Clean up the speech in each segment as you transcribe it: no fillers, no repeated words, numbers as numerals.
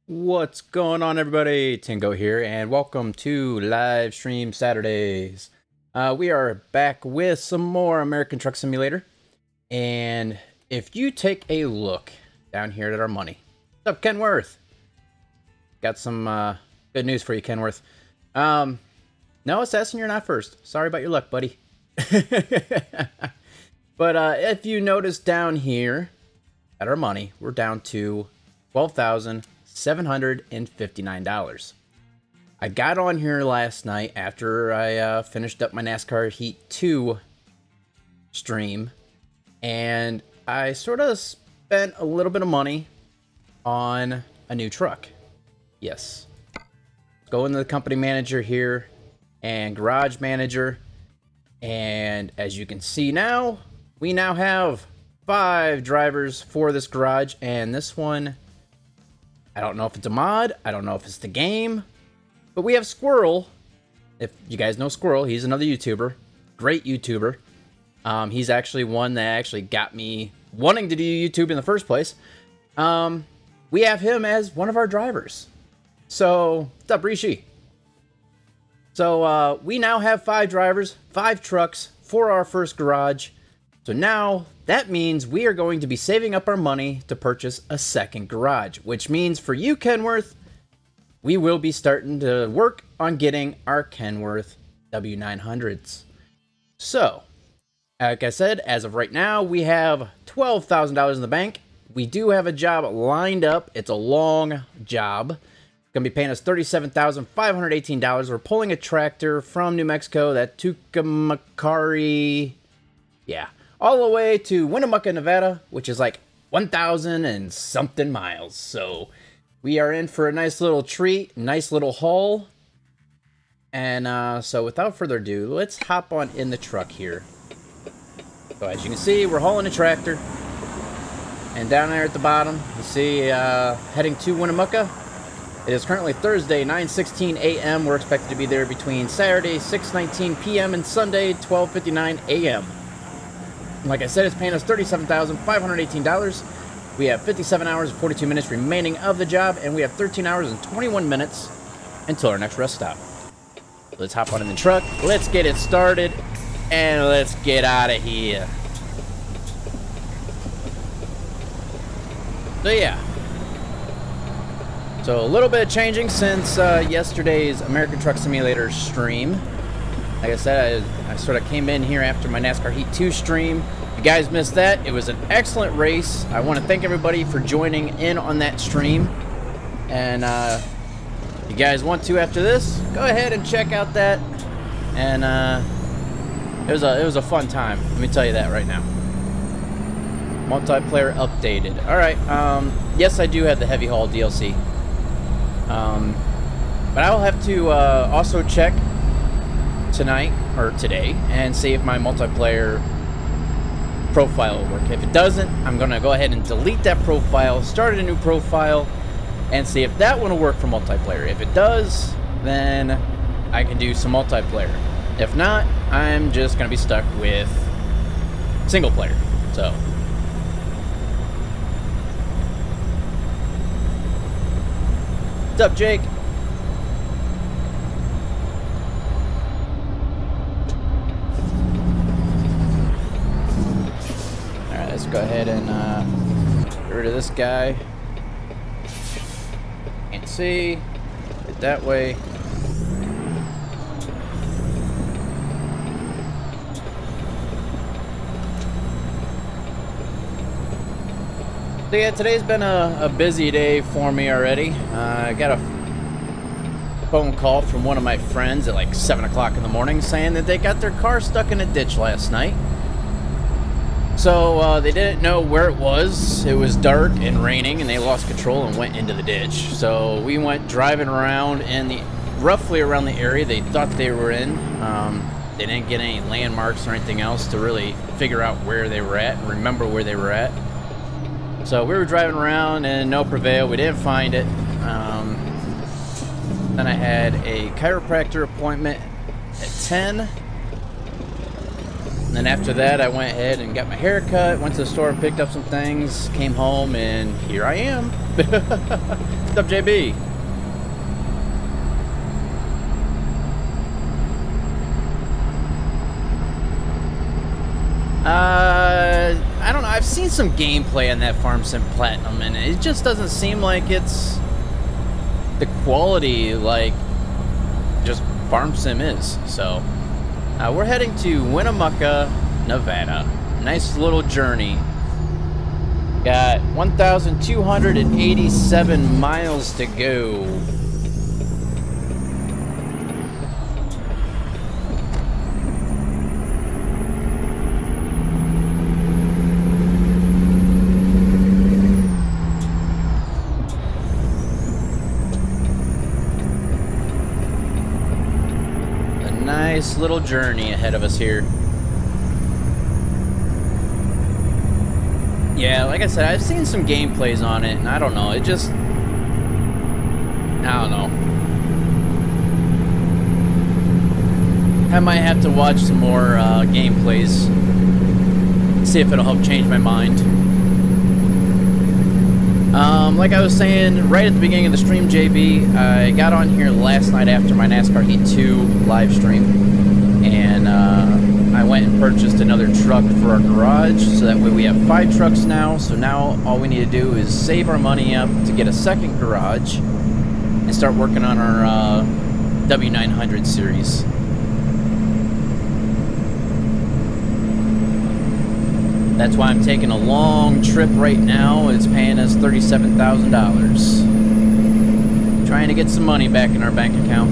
What's going on, everybody? Tingoat here, and welcome to Live Stream Saturdays. We are back with some more American Truck Simulator, and if you take a look down here at our money, what's up, Kenworth? Got some good news for you, Kenworth. No, Assassin, you're not first. Sorry about your luck, buddy. But if you notice down here at our money, we're down to $12,759. I got on here last night after I finished up my NASCAR Heat 2 stream, and I sort of spent a little bit of money on a new truck. Yes. Go into the company manager here and garage manager, and as you can see now, we now have 5 drivers for this garage, and this one, I don't know if it's a mod, I don't know if it's the game, but we have Squirrel. If you guys know Squirrel, he's another YouTuber, great YouTuber. He's actually one that actually got me wanting to do YouTube in the first place. We have him as one of our drivers. So, what's up, Rishi? So, we now have 5 drivers, 5 trucks for our first garage. So now, that means we are going to be saving up our money to purchase a second garage, which means for you, Kenworth, we will be starting to work on getting our Kenworth W900s. So, like I said, as of right now, we have $12,000 in the bank. We do have a job lined up. It's a long job. It's going to be paying us $37,518. We're pulling a tractor from New Mexico, that Tucumcari, yeah, all the way to Winnemucca, Nevada, which is like 1,000 and something miles. So we are in for a nice little treat, nice little haul. And so without further ado, let's hop on in the truck here. So as you can see, we're hauling a tractor. And down there at the bottom, you see heading to Winnemucca. It is currently Thursday, 9:16 a.m. We're expected to be there between Saturday, 6:19 p.m. and Sunday, 12:59 a.m. Like I said, it's paying us $37,518. We have 57 hours and 42 minutes remaining of the job, and we have 13 hours and 21 minutes until our next rest stop. Let's hop on in the truck, let's get it started, and let's get out of here. So yeah. So a little bit of changing since yesterday's American Truck Simulator stream. Like I said, I sort of came in here after my NASCAR Heat 2 stream. If you guys missed that, it was an excellent race. I want to thank everybody for joining in on that stream. And if you guys want to after this, go ahead and check out that. And it was a fun time. Let me tell you that right now. Multiplayer updated. All right. Yes, I do have the heavy haul DLC. But I will have to also check tonight or today and see if my multiplayer profile will work. If it doesn't, I'm gonna go ahead and delete that profile, start a new profile, and see if that one will work for multiplayer. If it does, then I can do some multiplayer. If not, I'm just gonna be stuck with single player. So what's up, Jake? Let's go ahead and get rid of this guy. Can't see. Get that way. So yeah, today's been a busy day for me already. I got a phone call from one of my friends at like 7 o'clock in the morning saying that they got their car stuck in a ditch last night. So they didn't know where it was. It was dark and raining, and they lost control and went into the ditch. So we went driving around in roughly around the area they thought they were in. They didn't get any landmarks or anything else to really figure out where they were at and remember where they were at. So we were driving around and no prevail. We didn't find it. Then I had a chiropractor appointment at 10. then after that, I went ahead and got my hair cut, went to the store and picked up some things, came home, and here I am. What's up, JB? I don't know. I've seen some gameplay on that Farm Sim Platinum, and it just doesn't seem like it's the quality like just Farm Sim is. So we're heading to Winnemucca, Nevada. Nice little journey. Got 1,287 miles to go. Nice little journey ahead of us here. Yeah, like I said, I've seen some gameplays on it, and I don't know, it just... I don't know. I might have to watch some more gameplays. See if it'll help change my mind. Like I was saying right at the beginning of the stream, JB, I got on here last night after my NASCAR Heat 2 live stream, and I went and purchased another truck for our garage, so that way we have 5 trucks now. So now all we need to do is save our money up to get a second garage and start working on our W900 series. That's why I'm taking a long trip right now. It's paying us $37,000. Trying to get some money back in our bank account.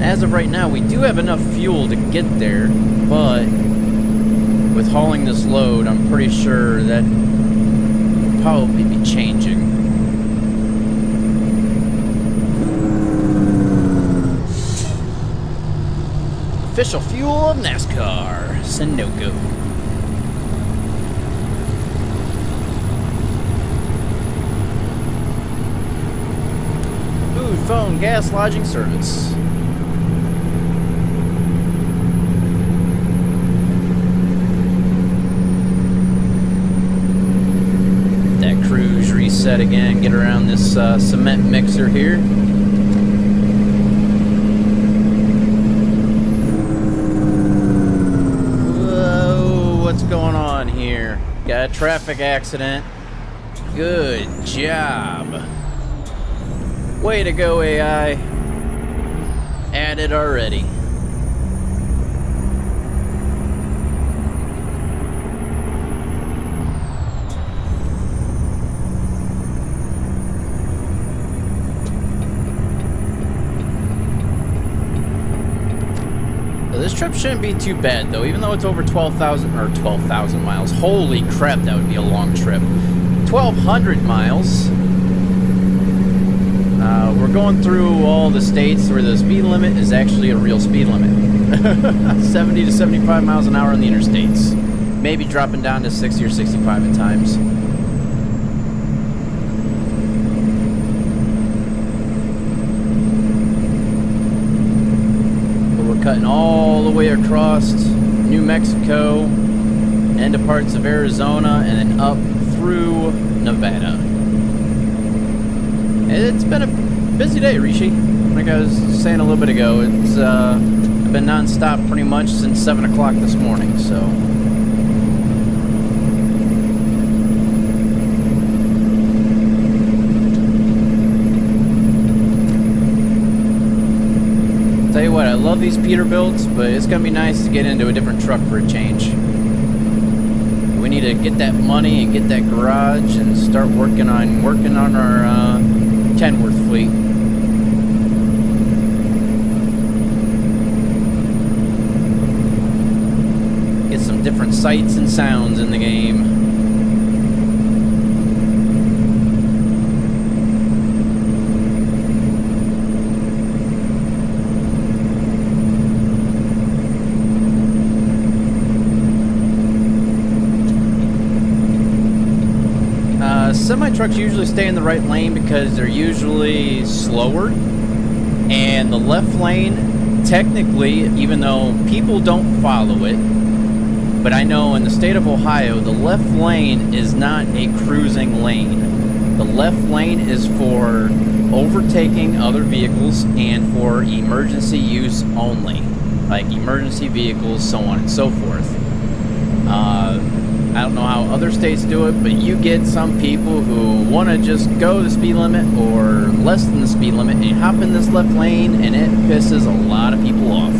As of right now, we do have enough fuel to get there, but with hauling this load, I'm pretty sure that probably be changing. Official fuel of NASCAR, Sunoco. Food, phone, gas, lodging service. Cruise reset again, get around this cement mixer here. Whoa, what's going on here? Got a traffic accident. Good job. Way to go, AI. Added already. This trip shouldn't be too bad, though, even though it's over 12,000 or 12,000 miles. Holy crap, that would be a long trip. 1,200 miles. We're going through all the states where the speed limit is actually a real speed limit. 70 to 75 miles an hour on the interstates. Maybe dropping down to 60 or 65 at times. Cutting all the way across New Mexico, into parts of Arizona, and then up through Nevada. It's been a busy day, Rishi. Like I was saying a little bit ago, it's been non-stop pretty much since 7 o'clock this morning, so... Tell you what, I love these Peterbilts, but it's gonna be nice to get into a different truck for a change. We need to get that money and get that garage and start working on our Kenworth fleet. Get some different sights and sounds in the game. semi-trucks usually stay in the right lane because they're usually slower. And the left lane, technically, even though people don't follow it, but I know in the state of Ohio, the left lane is not a cruising lane. The left lane is for overtaking other vehicles and for emergency use only, like emergency vehicles, so on and so forth. I don't know how other states do it, but you get some people who want to just go the speed limit or less than the speed limit and hop in this left lane, and it pisses a lot of people off.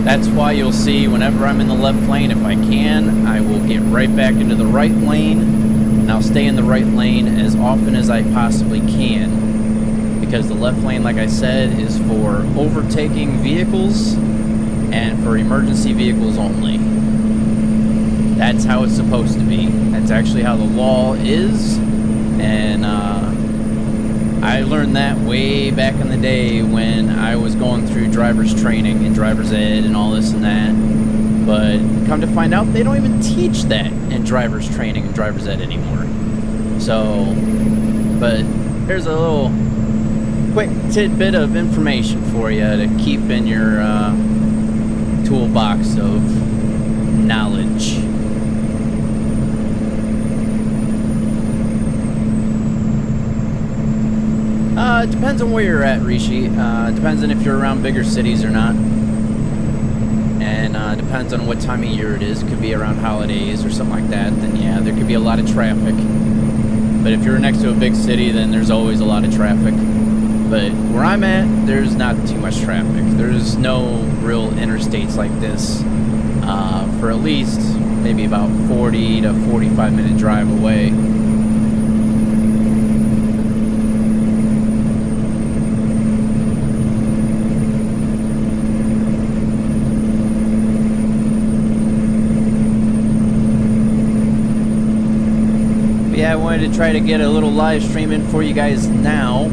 That's why you'll see whenever I'm in the left lane, if I can, I will get right back into the right lane, and I'll stay in the right lane as often as I possibly can. Because the left lane, like I said, is for overtaking vehicles and for emergency vehicles only. That's how it's supposed to be. That's actually how the law is, and I learned that way back in the day when I was going through driver's training and driver's ed and all this and that. But come to find out, they don't even teach that in driver's training and driver's ed anymore. So, but there's a little quick tidbit of information for you to keep in your toolbox of knowledge. It depends on where you're at, Rishi. Depends on if you're around bigger cities or not. And depends on what time of year it is. It could be around holidays or something like that. Then yeah, there could be a lot of traffic. But if you're next to a big city, then there's always a lot of traffic. But where I'm at, there's not too much traffic. There's no real interstates like this for at least maybe about 40 to 45 minute drive away. Yeah, I wanted to try to get a little live stream in for you guys now.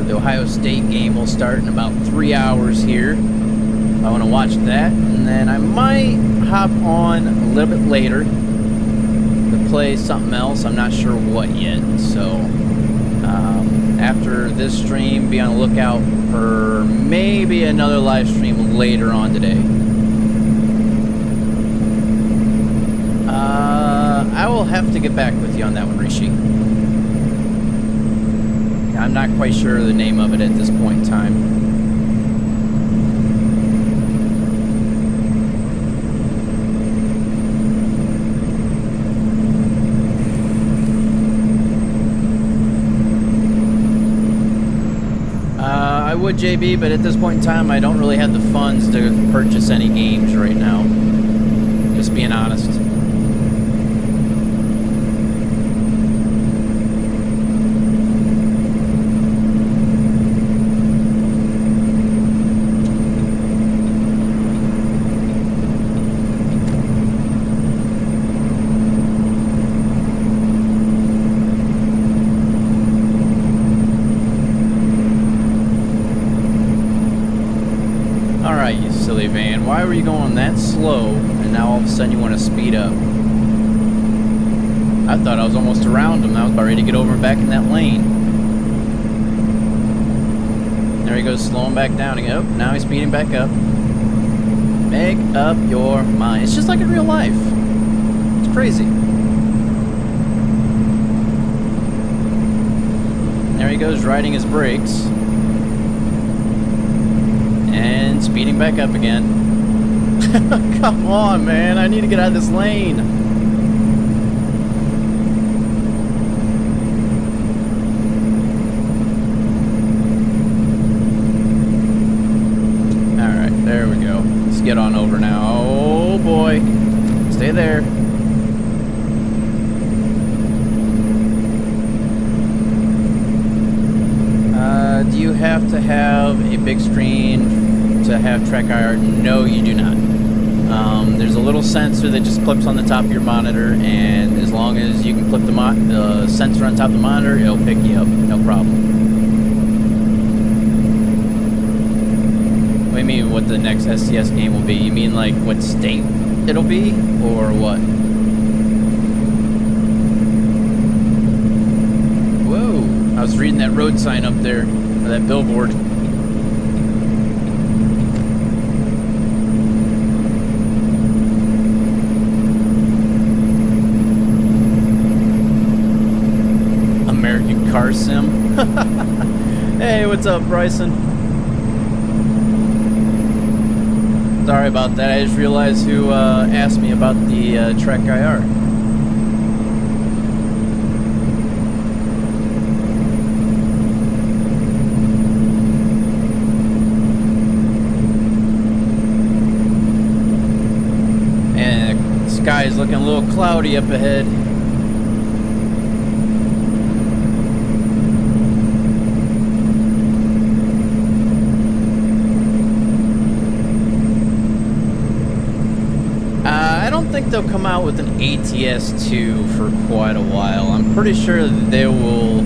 The Ohio State game will start in about 3 hours here. I want to watch that, and then I might hop on a little bit later to play something else. I'm not sure what yet. So after this stream, be on the lookout for maybe another live stream later on today. I will have to get back with you on that one, Rishi. I'm not quite sure the name of it at this point in time. I would, JB, but at this point in time, I don't really have the funds to purchase any games right now. Just being honest. Alright, you silly van. Why were you going that slow and now all of a sudden you want to speed up? I thought I was almost around him. I was about ready to get over and back in that lane. There he goes, slowing back down again. Oh, now he's speeding back up. Make up your mind. It's just like in real life. It's crazy. There he goes, riding his brakes. And speeding back up again. Come on, man. I need to get out of this lane. Alright, there we go. Let's get on over now. Oh, boy. Stay there. Do you have to have a big screen to have track IR? No, you do not. There's a little sensor that just clips on the top of your monitor, and as long as you can clip the sensor on top of the monitor, it'll pick you up, no problem. What do you mean what the next SCS game will be? You mean like what state it'll be, or what? was reading that road sign up there, or that billboard. American Car Sim. Hey, what's up, Bryson? Sorry about that. I just realized who asked me about the Trek IR. And the sky is looking a little cloudy up ahead. They'll come out with an ATS-2 for quite a while. I'm pretty sure that they will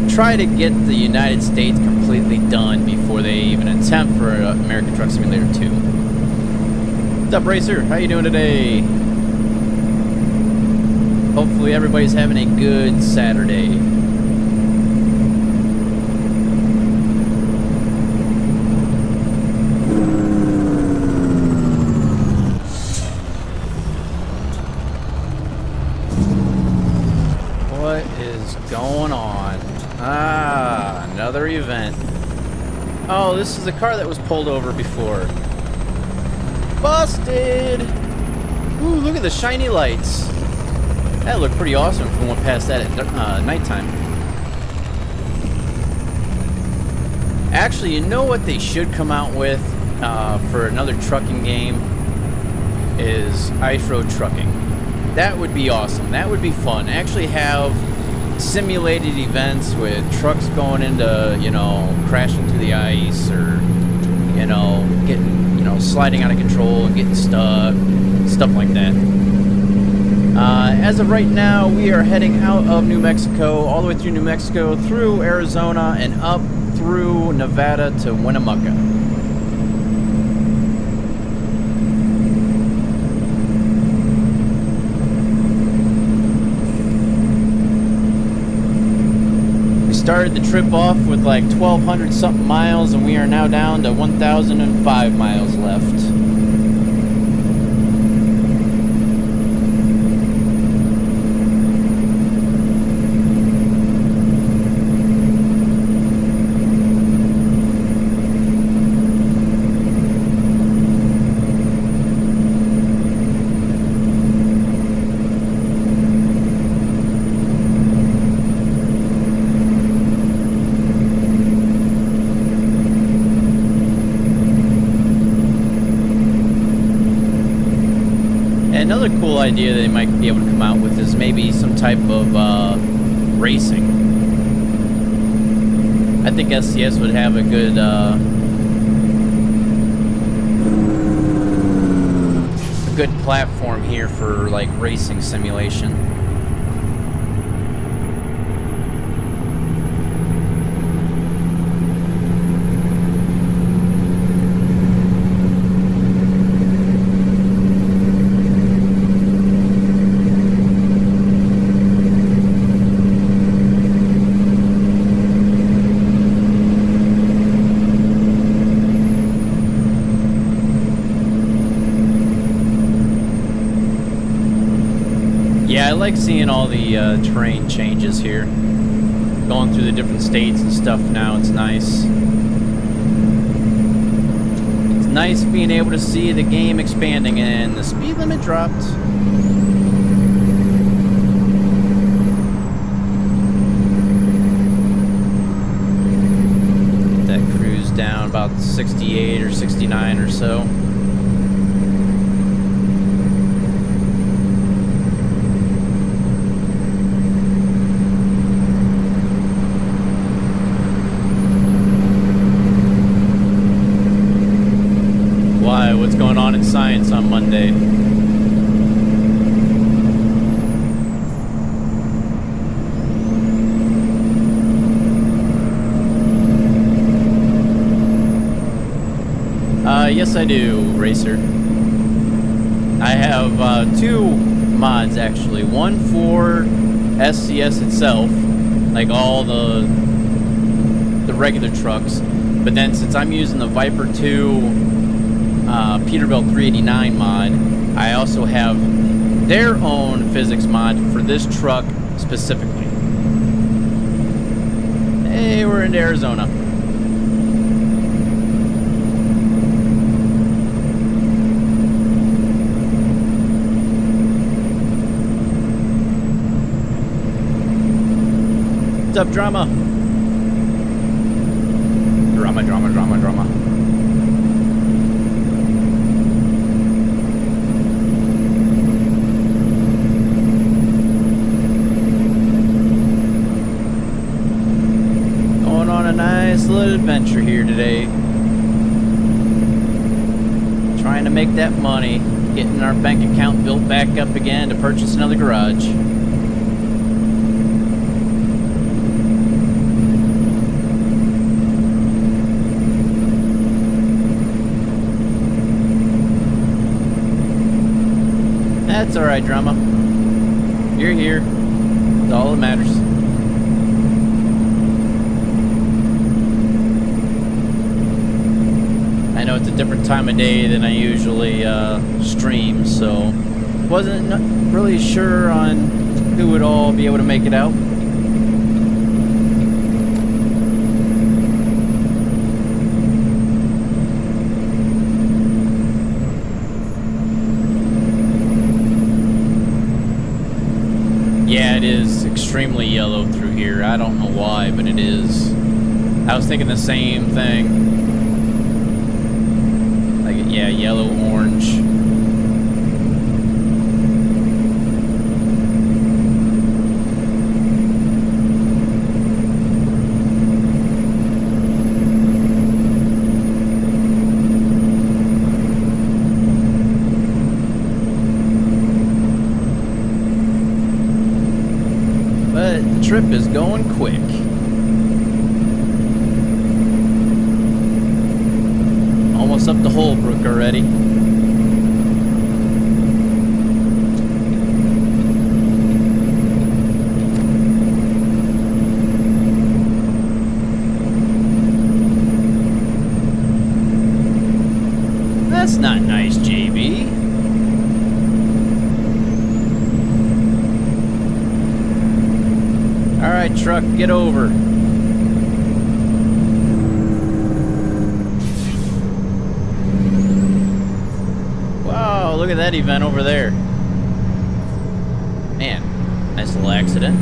try to get the United States completely done before they even attempt for American Truck Simulator 2. What's up, Racer? How you doing today? Hopefully everybody's having a good Saturday. Another event. Oh, this is the car that was pulled over before. Busted! Ooh, look at the shiny lights. That looked pretty awesome if we went past that at nighttime. Actually, you know what they should come out with for another trucking game is ice road trucking. That would be awesome. That would be fun. Actually have simulated events with trucks going into, you know, crashing through the ice, or, you know, getting, you know, sliding out of control and getting stuck, stuff like that. As of right now, we are heading out of New Mexico, all the way through New Mexico, through Arizona, and up through Nevada to Winnemucca. Started the trip off with like 1,200 something miles, and we are now down to 1,005 miles left. Another cool idea they might be able to come out with is maybe some type of racing. I think SCS would have a good platform here for like racing simulation. Yeah, I like seeing all the terrain changes here. Going through the different states and stuff now, it's nice. It's nice being able to see the game expanding, and the speed limit dropped. Get that cruise down about 68 or 69 or so. What's going on in science on Monday? Yes I do, Racer. I have two mods actually. One for SCS itself, like all the regular trucks. But then since I'm using the Viper 2 Peterbilt 389 mod, I also have their own physics mod for this truck specifically. Hey, we're into Arizona. What's up, drama? Drama, drama, drama, drama. Going on a nice little adventure here today. Trying to make that money, getting our bank account built back up again to purchase another garage. That's alright, drama. You're here. That's all that matters. I know it's a different time of day than I usually stream, so wasn't really sure on who would all be able to make it out. Yeah, it is extremely yellow through here. I don't know why, but it is. I was thinking the same thing. Like, yeah, yellow, orange. Trip is going quick. Almost up to Holbrook already. That's not nice, JB. Alright, truck, get over. Wow, look at that event over there. Man, nice little accident.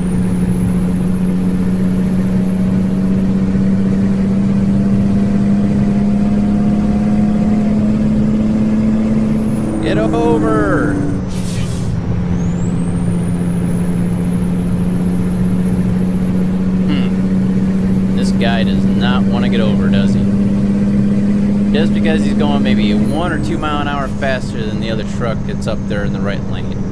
Get over. Guy does not want to get over, does he? Just because he's going maybe 1 or 2 mile an hour faster than the other truck that's up there in the right lane.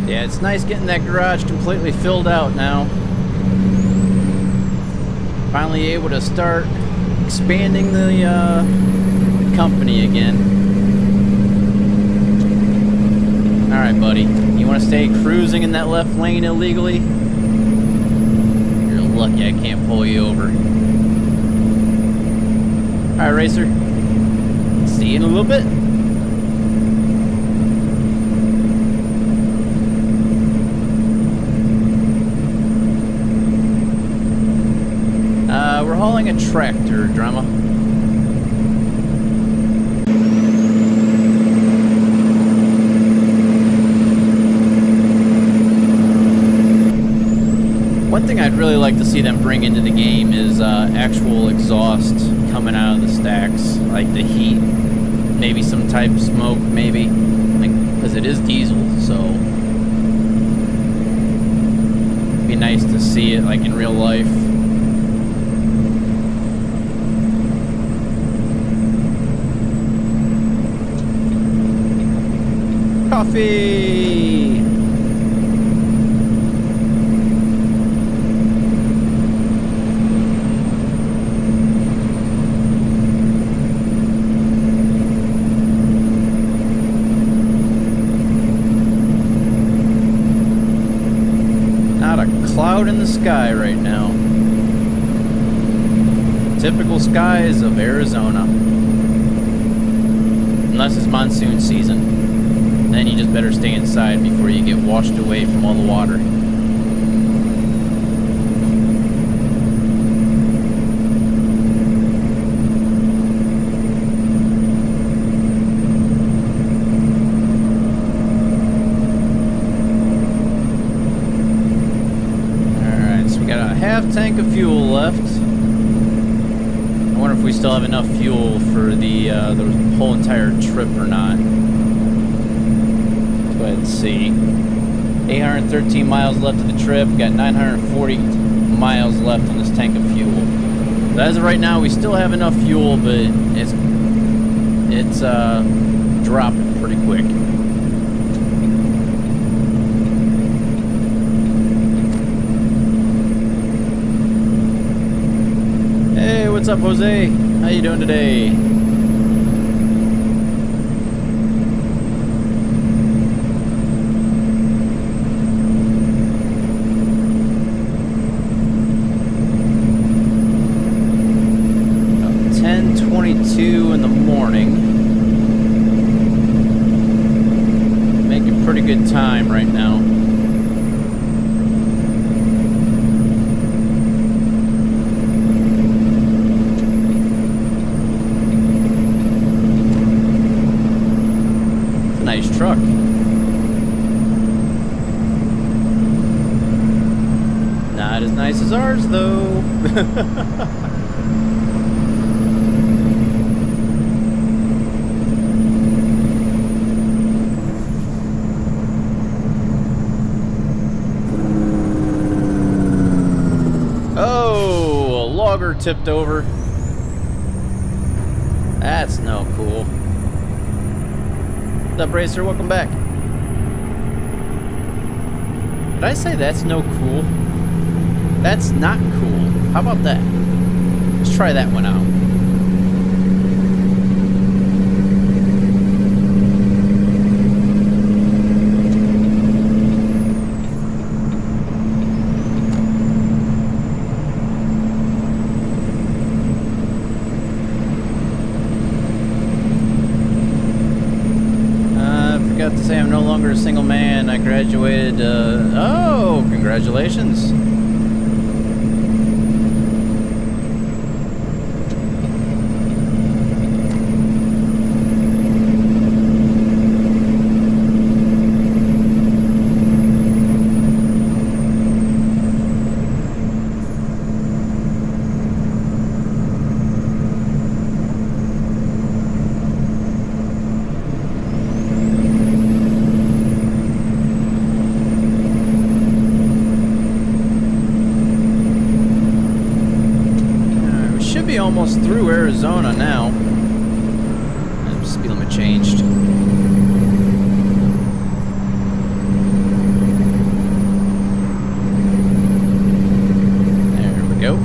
It's nice getting that garage completely filled out now. Finally able to start expanding the company again. Alright, buddy. You want to stay cruising in that left lane illegally? You're lucky I can't pull you over. Alright, racer. See you in a little bit. We're hauling a tractor, drama. One thing I'd really like to see them bring into the game is actual exhaust coming out of the stacks, like the heat, maybe some type of smoke, maybe, because it is diesel, so it'd be nice to see it like in real life. Coffee! cloud in the sky right now. Typical skies of Arizona. Unless it's monsoon season. Then you just better stay inside before you get washed away from all the water. Tank of fuel left. I wonder if we still have enough fuel for the whole entire trip or not. Let's go ahead and see. 813 miles left of the trip. We got 940 miles left on this tank of fuel. But as of right now, we still have enough fuel, but it's dropping pretty quick. What's up, Jose? How you doing today? About 10:22 in the morning. Making pretty good time right now. Truck. Not as nice as ours, though. Oh, a logger tipped over. That's no cool. What's up, Racer? Welcome back. Did I say that's no cool? That's not cool. How about that? Let's try that one out. To say I'm no longer a single man. I graduated, oh, congratulations. Almost through Arizona now. Speed limit changed. There we go.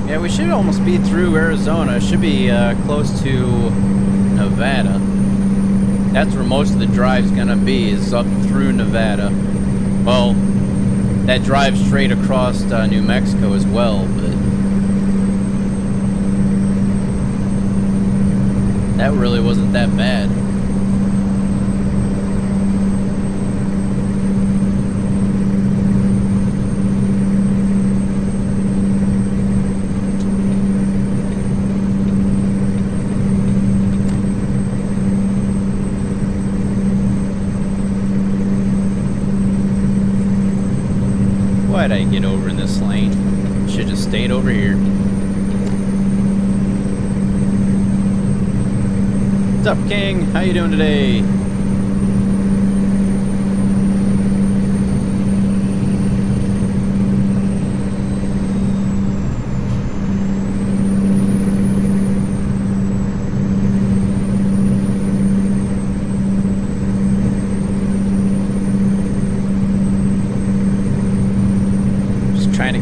Yeah, we should almost be through Arizona. Should be close to Nevada. That's where most of the drive's gonna be, is up through Nevada. Well, that drives straight across New Mexico as well, but that really wasn't that bad. Why'd I get over in this lane? Should have stayed over here. What's up, King? How you doing today?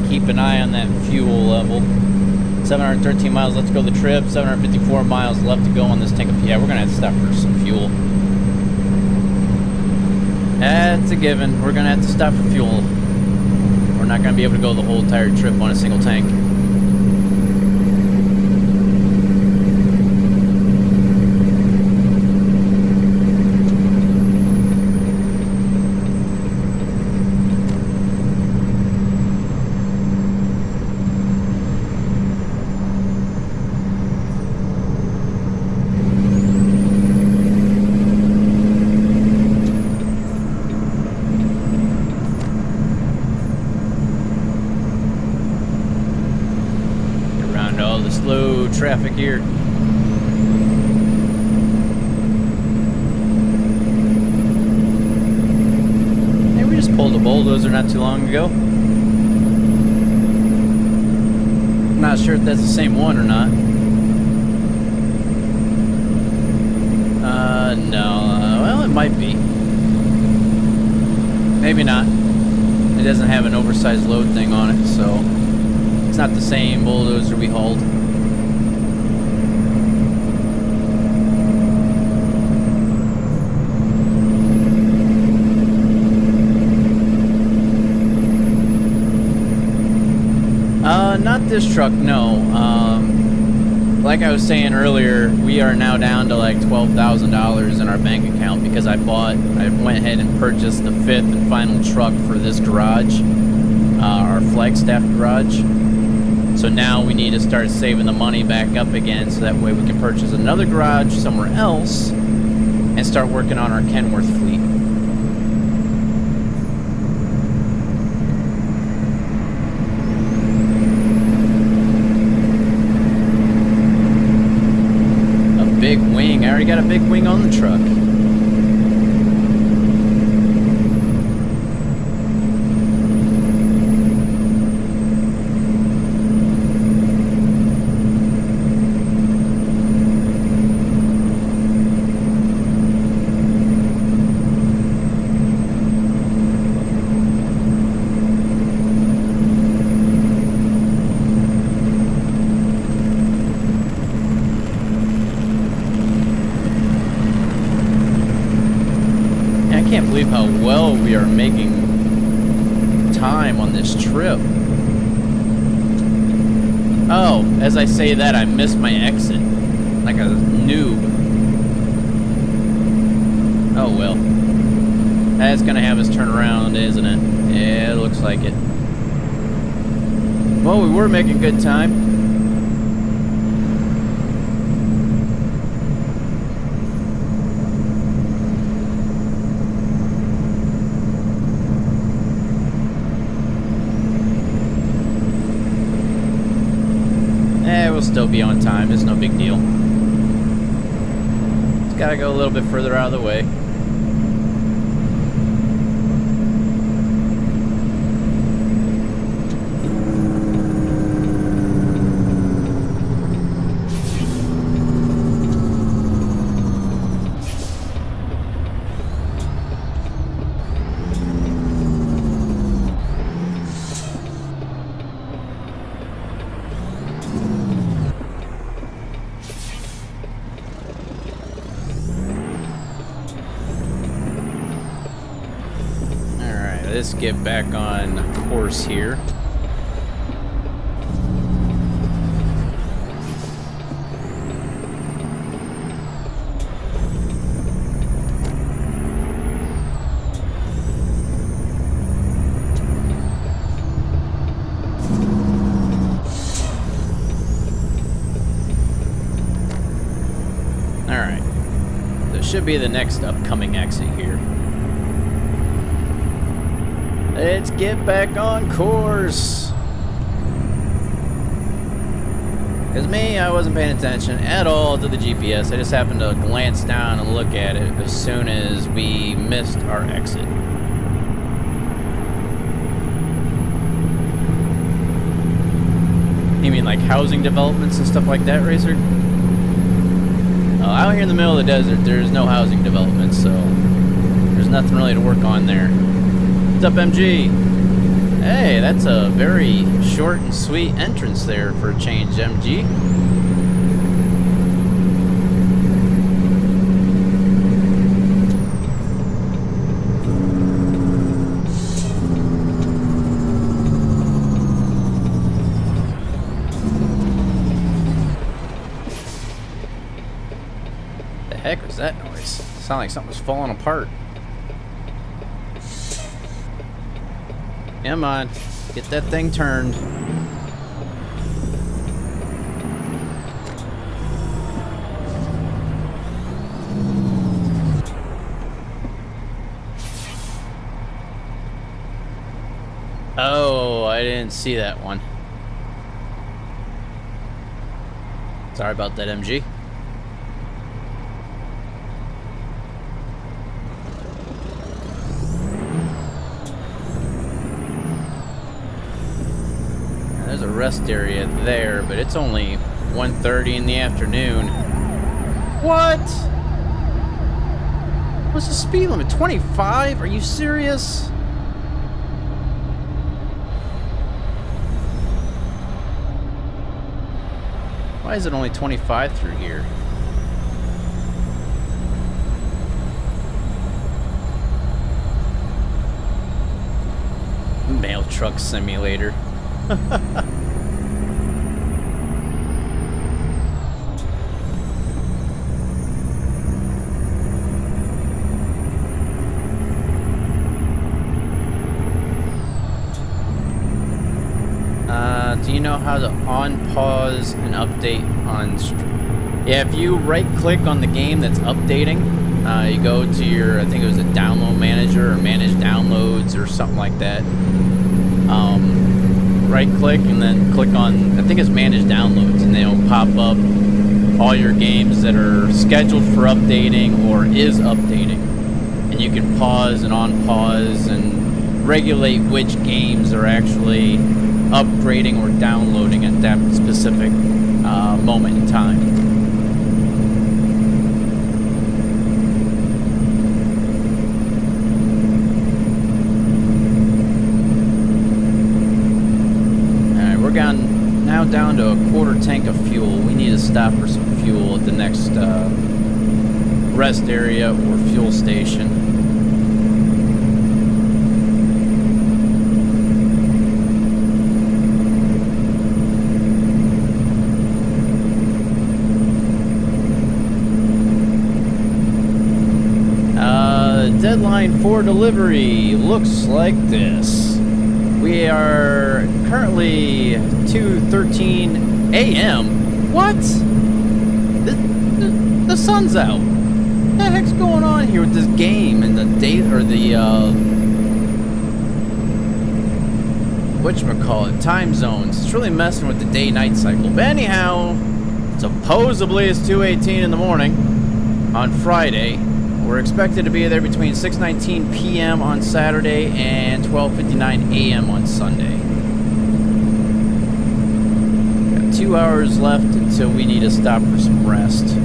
Keep an eye on that fuel level. 713 miles left to go the trip. 754 miles left to go on this tank of... Yeah, we're gonna have to stop for some fuel. At That's a given. We're gonna have to stop for fuel. We're not gonna be able to go the whole entire trip on a single tank. Slow traffic here. Hey, we just pulled a bulldozer not too long ago. Not sure if that's the same one or not. No. Well, it might be. Maybe not. It doesn't have an oversized load thing on it, so it's not the same bulldozer we hauled. Not this truck, no. Like I was saying earlier, we are now down to like $12,000 in our bank account because I went ahead and purchased the 5th and final truck for this garage, our Flagstaff garage. So now we need to start saving the money back up again so that way we can purchase another garage somewhere else and start working on our Kenworth fleet. Big wing. I already got a big wing on the truck. I can't believe how well we are making time on this trip. Oh, as I say that, I missed my exit. Like a noob. Oh well. That's gonna have us turn around, isn't it? Yeah, it looks like it. Well, we were making good time. Still be on time, it's no big deal. Just gotta go a little bit further out of the way. Let's get back on course here. All right, this should be the next upcoming exit here. Let's get back on course. Because me, I wasn't paying attention at all to the GPS. I just happened to glance down and look at it as soon as we missed our exit. You mean like housing developments and stuff like that, Racer? Out here in the middle of the desert, there's no housing developments, so there's nothing really to work on there. What's up, MG? Hey, that's a very short and sweet entrance there for a change, MG. Sound like something was falling apart. Come on, get that thing turned. Oh, I didn't see that one. Sorry about that, MG. There's a rest area there, but it's only 1:30 in the afternoon. What? What's the speed limit? 25? Are you serious? Why is it only 25 through here? Mail truck simulator. Do you know how to on-pause and update on... Yeah, if you right-click on the game that's updating, you go to your, I think it was a download manager or manage downloads or something like that. Right-click and then click on, I think it's manage downloads, and they'll pop up all your games that are scheduled for updating or is updating. And you can pause and on-pause and regulate which games are actually upgrading or downloading at that specific moment in time. Alright, we're now down to a quarter tank of fuel. We need to stop for some fuel at the next rest area or fuel station. Deadline for delivery looks like this. We are currently 2:13 a.m. What? The sun's out. What the heck's going on here with this game and the date or the whatchamacallit, time zones? It's really messing with the day-night cycle. But anyhow, supposedly it's 2:18 in the morning on Friday. We're expected to be there between 6:19 p.m. on Saturday and 12:59 a.m. on Sunday. Got 2 hours left until we need to stop for some rest.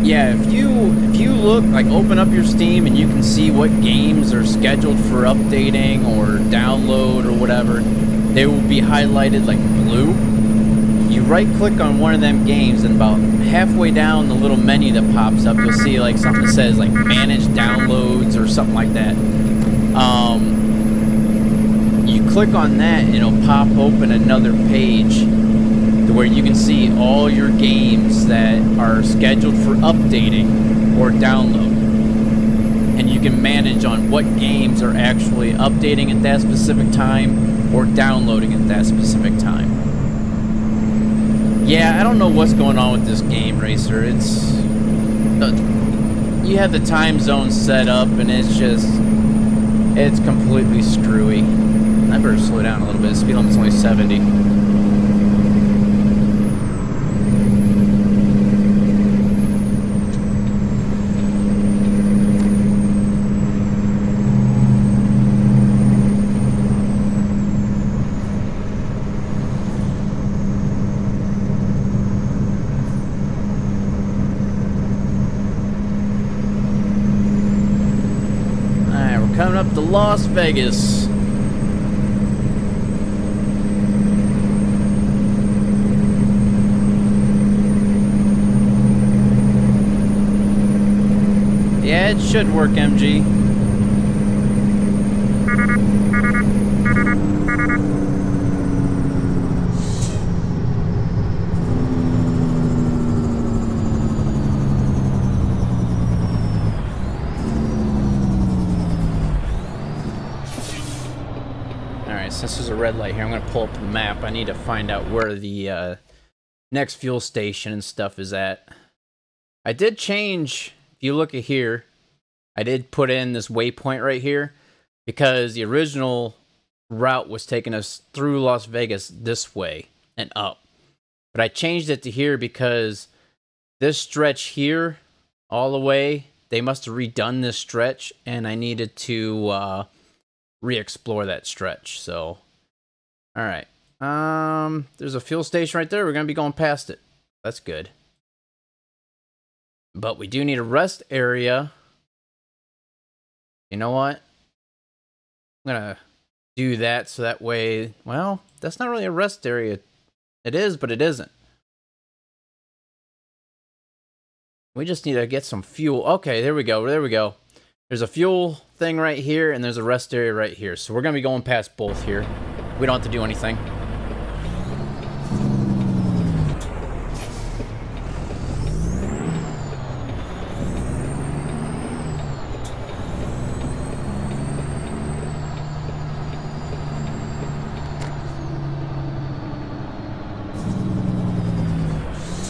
Yeah, if you look, like open up your Steam and you can see what games are scheduled for updating or download or whatever, they will be highlighted like blue. You right click on one of them games and about halfway down the little menu that pops up, you'll see like something that says like manage downloads or something like that. You click on that and it'll pop open another page where you can see all your games that are scheduled for updating or download. And you can manage on what games are actually updating at that specific time or downloading at that specific time. Yeah, I don't know what's going on with this game, Racer. It's... you have the time zone set up and it's just... it's completely screwy. I better slow down a little bit. Speed limit's only 70. Coming up to Las Vegas. Yeah, it should work, MG. red light here. I'm gonna pull up the map. I need to find out where the next fuel station and stuff is at. I did change, if you look at here, I did put in this waypoint right here because the original route was taking us through Las Vegas this way and up. But I changed it to here because this stretch here, all the way, they must have redone this stretch, and I needed to re-explore that stretch. So, all right. There's a fuel station right there. We're gonna be going past it. That's good. But we do need a rest area. You know what? I'm gonna do that so that way, well, that's not really a rest area. It is, but it isn't. We just need to get some fuel. Okay, there we go. There we go. There's a fuel thing right here, and there's a rest area right here. So we're going to be going past both here. We don't have to do anything.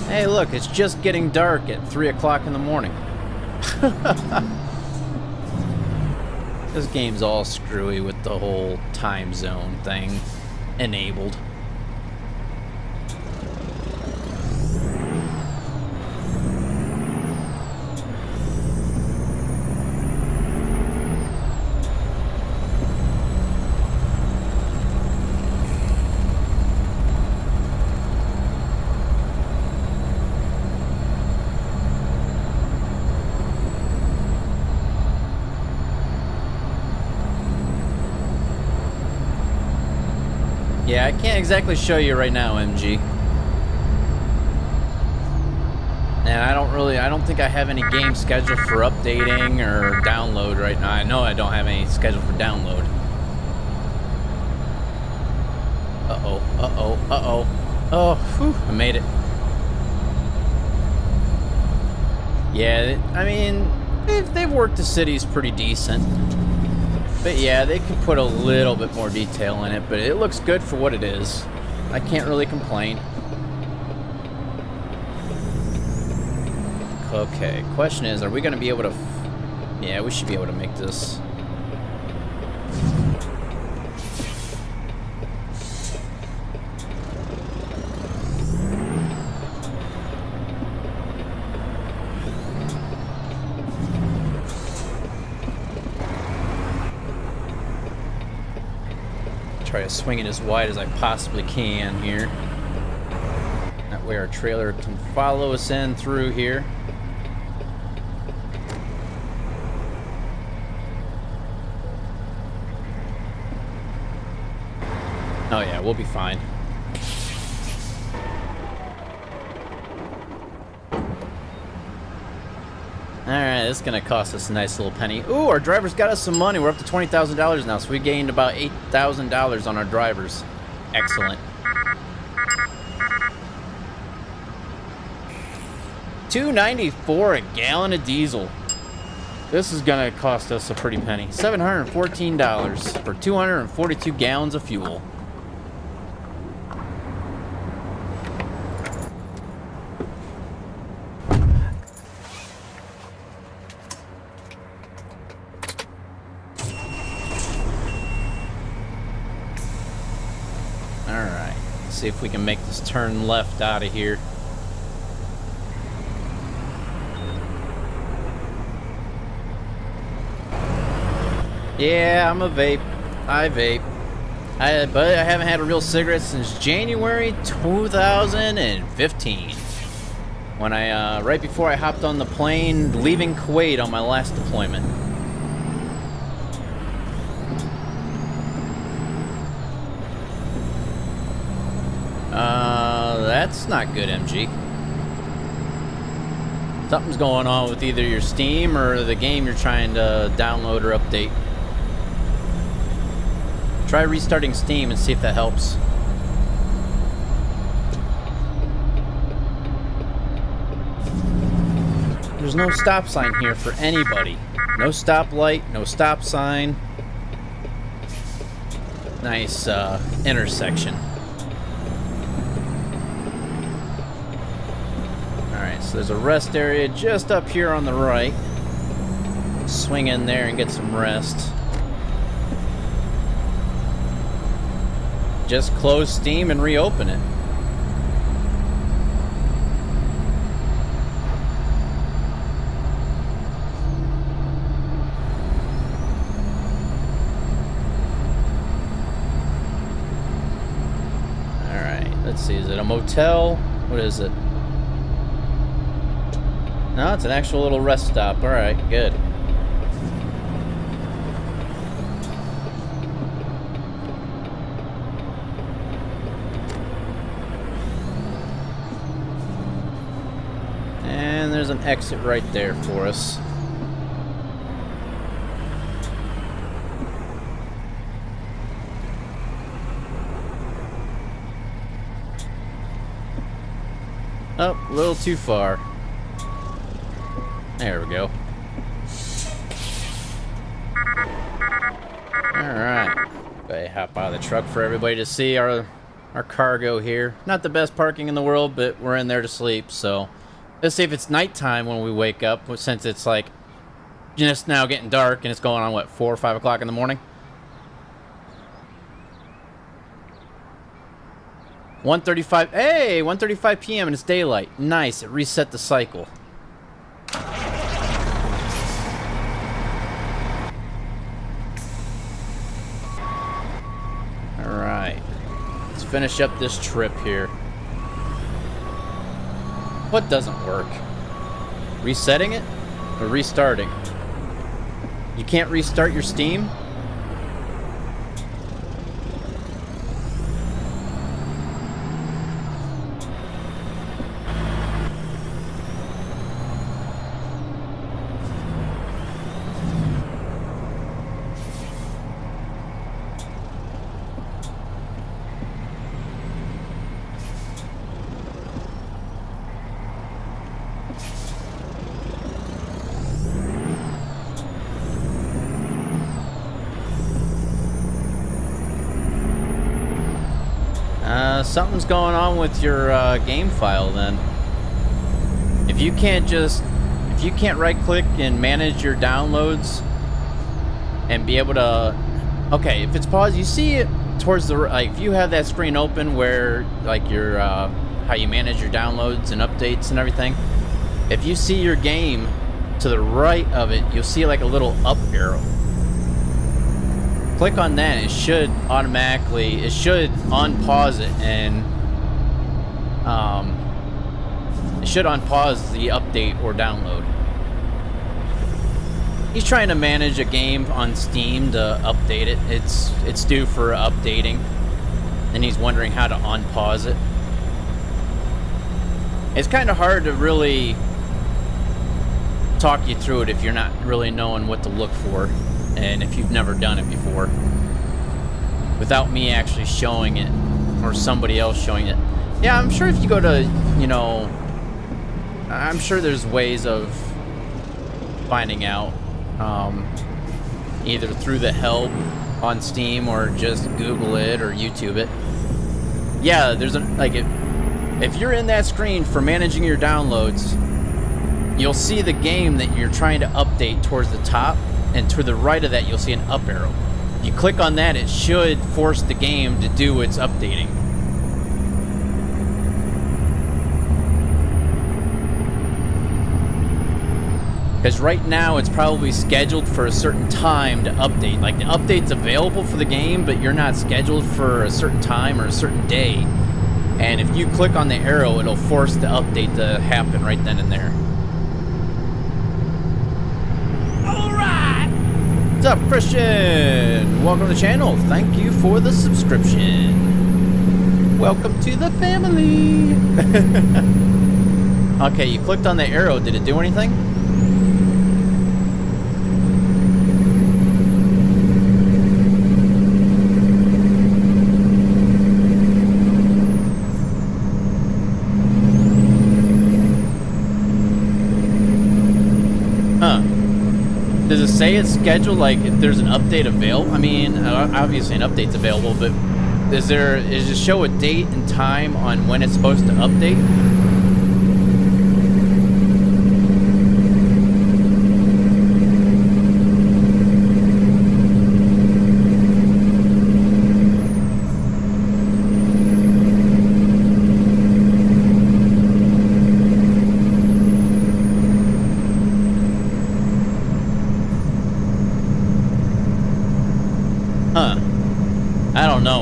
Hey, look, it's just getting dark at 3 o'clock in the morning. This game's all screwy with the whole time zone thing enabled. Yeah, I can't exactly show you right now, MG. And I don't think I have any games scheduled for updating or download right now. I know I don't have any scheduled for download. Uh-oh, uh-oh, uh-oh. Oh, whew, I made it. Yeah, I mean, they've worked the cities pretty decent. But yeah, they could put a little bit more detail in it, but it looks good for what it is. I can't really complain. Okay, question is, are we going to be able to... Yeah, we should be able to make this. Try to swing it as wide as I possibly can here. That way our trailer can follow us in through here. Oh yeah, we'll be fine. Alright, this is going to cost us a nice little penny. Ooh, our driver's got us some money. We're up to $20,000 now, so we gained about $8,000 on our drivers. Excellent. $2.94 a gallon of diesel. This is going to cost us a pretty penny. $714 for 242 gallons of fuel. See if we can make this turn left out of here. Yeah, I'm a vape. I vape. But I haven't had a real cigarette since January 2015. When right before I hopped on the plane leaving Kuwait on my last deployment. That's not good, MG. Something's going on with either your Steam or the game you're trying to download or update. Try restarting Steam and see if that helps. There's no stop sign here for anybody. No stoplight, no stop sign. Nice intersection. Alright, so there's a rest area just up here on the right. Swing in there and get some rest. Just close Steam and reopen it. Let's see, is it a motel? What is it? No, it's an actual little rest stop. Alright, good. And there's an exit right there for us. Oh, a little too far. There we go. Alright. Go hop out of the truck for everybody to see our cargo here. Not the best parking in the world, but we're in there to sleep, so let's see if it's nighttime when we wake up, since it's like just now getting dark and it's going on, what, 4 or 5 o'clock in the morning? 1:35. Hey, 1:35 p.m. and it's daylight. Nice. It reset the cycle. All right. Let's finish up this trip here. What doesn't work? Resetting it or restarting? You can't restart your Steam? Something's going on with your game file then. If you can't right click and manage your downloads and be able to, okay, if it's paused, you see it towards the, like, if you have that screen open where like your how you manage your downloads and updates and everything, if you see your game to the right of it, you'll see like a little up arrow. Click on that, it should automatically, it should unpause it and it should unpause the update or download. He's trying to manage a game on Steam to update it. It's due for updating, and he's wondering how to unpause it. It's kind of hard to really talk you through it if you're not really knowing what to look for. And if you've never done it before, without me actually showing it or somebody else showing it. Yeah, I'm sure if you go to, you know, I'm sure there's ways of finding out, either through the help on Steam or just Google it or YouTube it. Yeah, there's a, like, if you're in that screen for managing your downloads, you'll see the game that you're trying to update towards the top. And to the right of that, you'll see an up arrow. If you click on that, it should force the game to do its updating. Because right now, it's probably scheduled for a certain time to update. Like, the update's available for the game, but you're not scheduled for a certain time or a certain day. And if you click on the arrow, it'll force the update to happen right then and there. What's up, Christian? Welcome to the channel. Thank you for the subscription. Welcome to the family. Okay, you clicked on the arrow. Did it do anything? say it's scheduled, like if there's an update available? I mean, obviously an update's available, but does it show a date and time on when it's supposed to update?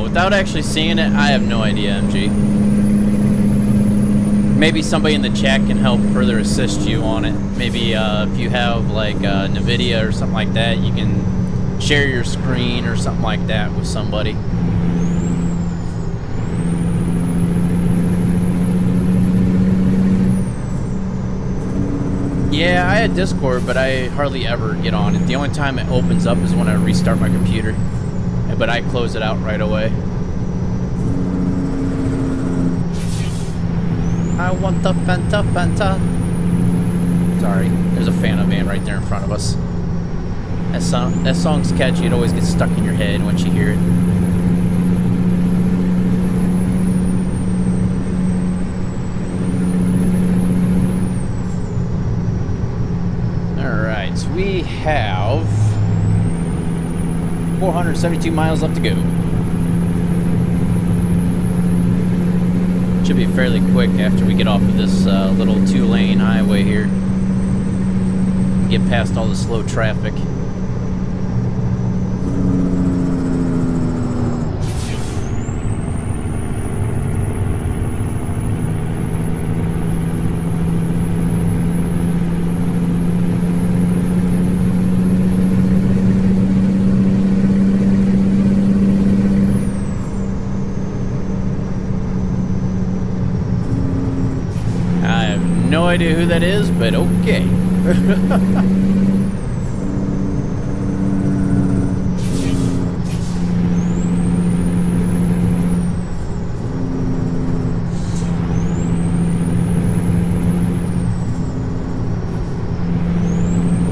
Without actually seeing it, I have no idea, MG. Maybe somebody in the chat can help further assist you on it. Maybe if you have like NVIDIA or something like that, you can share your screen or something like that with somebody. Yeah, I had Discord, but I hardly ever get on it. The only time it opens up is when I restart my computer. But I close it out right away. I want the Fanta Fanta. Sorry, there's a Fanta van right there in front of us. That song's catchy. It always gets stuck in your head once you hear it. All right, so we have 472 miles left to go. Should be fairly quick after we get off of this little 2-lane highway here. Get past all the slow traffic. No idea who that is, but okay.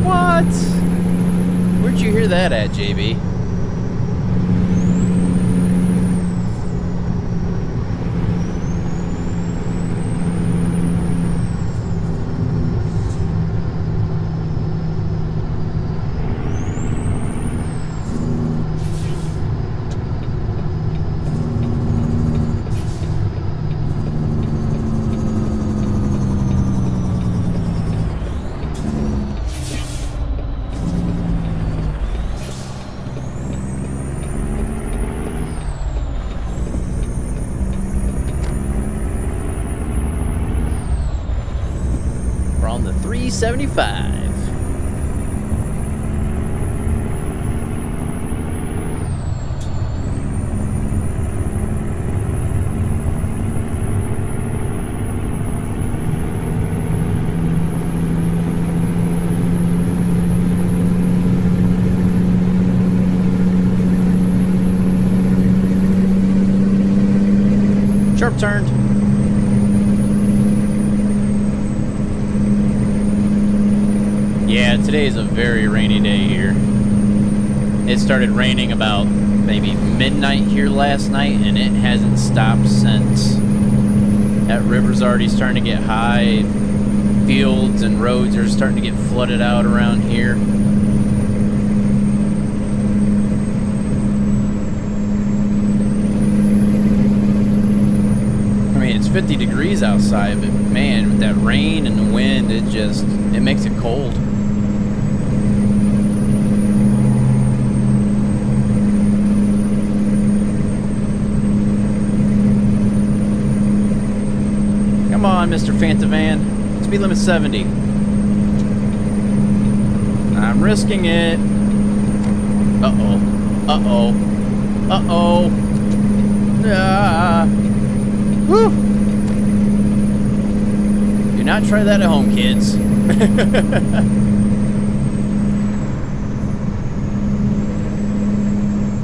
What? Where'd you hear that at, JB? We're on the 375. Sharp turned. Yeah, today is a very rainy day here. It started raining about maybe midnight here last night, and it hasn't stopped since. That river's already starting to get high. Fields and roads are starting to get flooded out around here. I mean, it's 50 degrees outside, but man, with that rain and the wind, it makes it cold. Come on, Mr. Fanta Van. Speed limit 70. I'm risking it. Uh-oh. Uh-oh. Uh-oh. Ah. Woo! Do not try that at home, kids.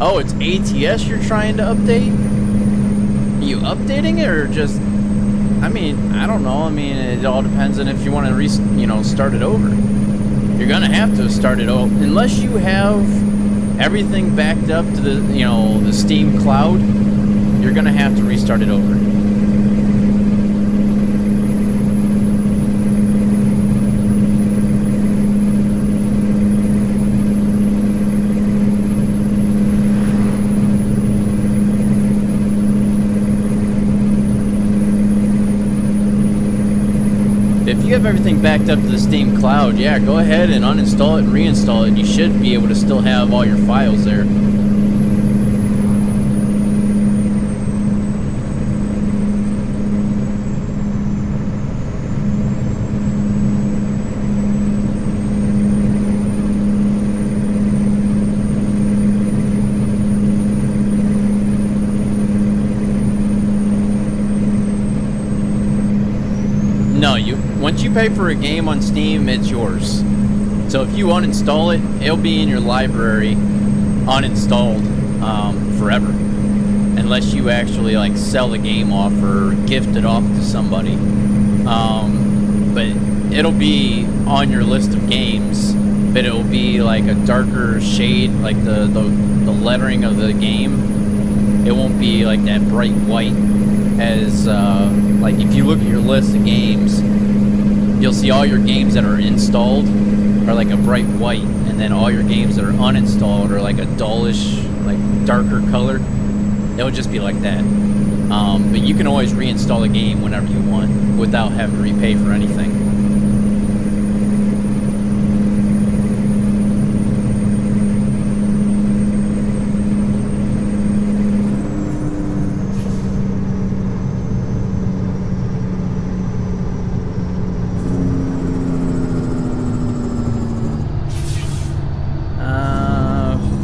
Oh, it's ATS you're trying to update? Are you updating it or just... I mean, I don't know. I mean, it all depends on if you want to, start it over. you're gonna have to start it over unless you have everything backed up to the, you know, the Steam cloud. You're gonna have to restart it over. If you have everything backed up to the Steam cloud, yeah, go ahead and uninstall it and reinstall it. You should be able to still have all your files there. No, once you pay for a game on Steam, it's yours. So if you uninstall it, it'll be in your library uninstalled forever, unless you actually like sell the game off or gift it off to somebody. But it'll be on your list of games, but it'll be like a darker shade, like the lettering of the game. It won't be like that bright white as like if you look at your list of games, you'll see all your games that are installed are like a bright white, and then all your games that are uninstalled are like a dullish, like darker color. It'll just be like that. But you can always reinstall a game whenever you want without having to repay for anything.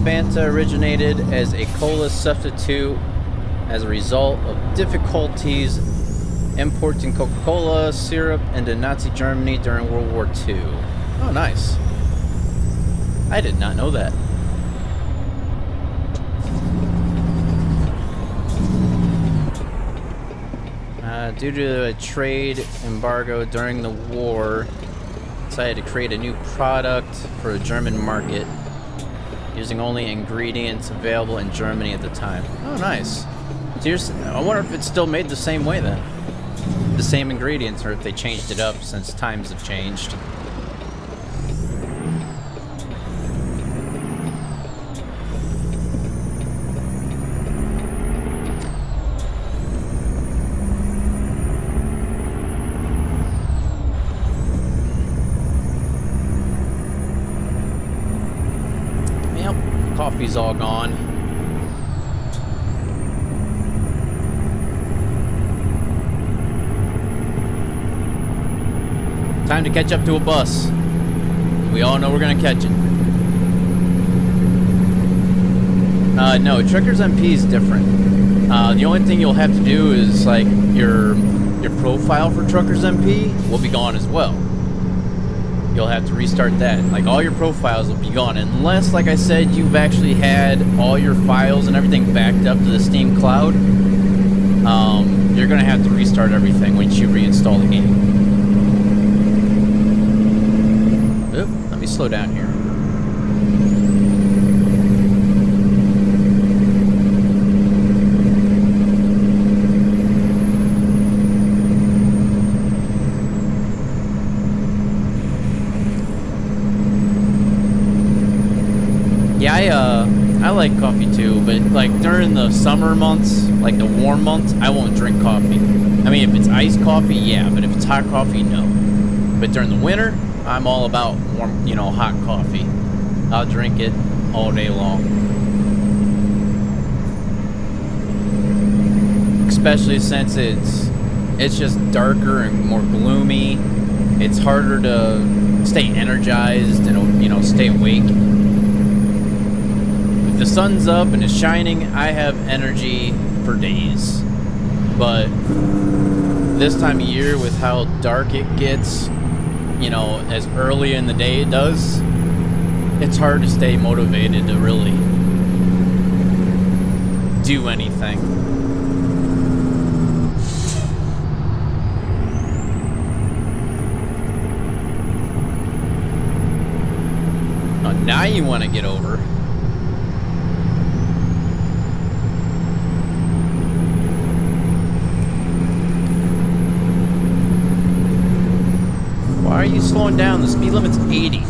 Fanta originated as a cola substitute as a result of difficulties importing Coca-Cola syrup into Nazi Germany during World War II. Oh, nice. I did not know that. Due to a trade embargo during the war, decided to create a new product for the German market, using only ingredients available in Germany at the time. Oh, nice. So I wonder if it's still made the same way then. The same ingredients, or if they changed it up since times have changed. Coffee's all gone. Time to catch up to a bus. We all know we're gonna catch it. No, Truckers MP is different. The only thing you'll have to do is like your profile for Truckers MP will be gone as well. You'll have to restart that. Like all your profiles will be gone unless, like I said, you've actually had all your files and everything backed up to the Steam cloud. You're gonna have to restart everything once you reinstall the game. Oop, let me slow down here. Yeah, I like coffee too, but like during the summer months, like the warm months, I won't drink coffee. I mean, if it's iced coffee, yeah, but if it's hot coffee, no. But during the winter, I'm all about warm, you know, hot coffee. I'll drink it all day long. Especially since it's just darker and more gloomy. It's harder to stay energized and, you know, stay awake. The sun's up and it's shining, I have energy for days. But this time of year, with how dark it gets, you know, as early in the day it does, it's hard to stay motivated to really do anything. you want to get over. Why are you slowing down? The speed limit's 80.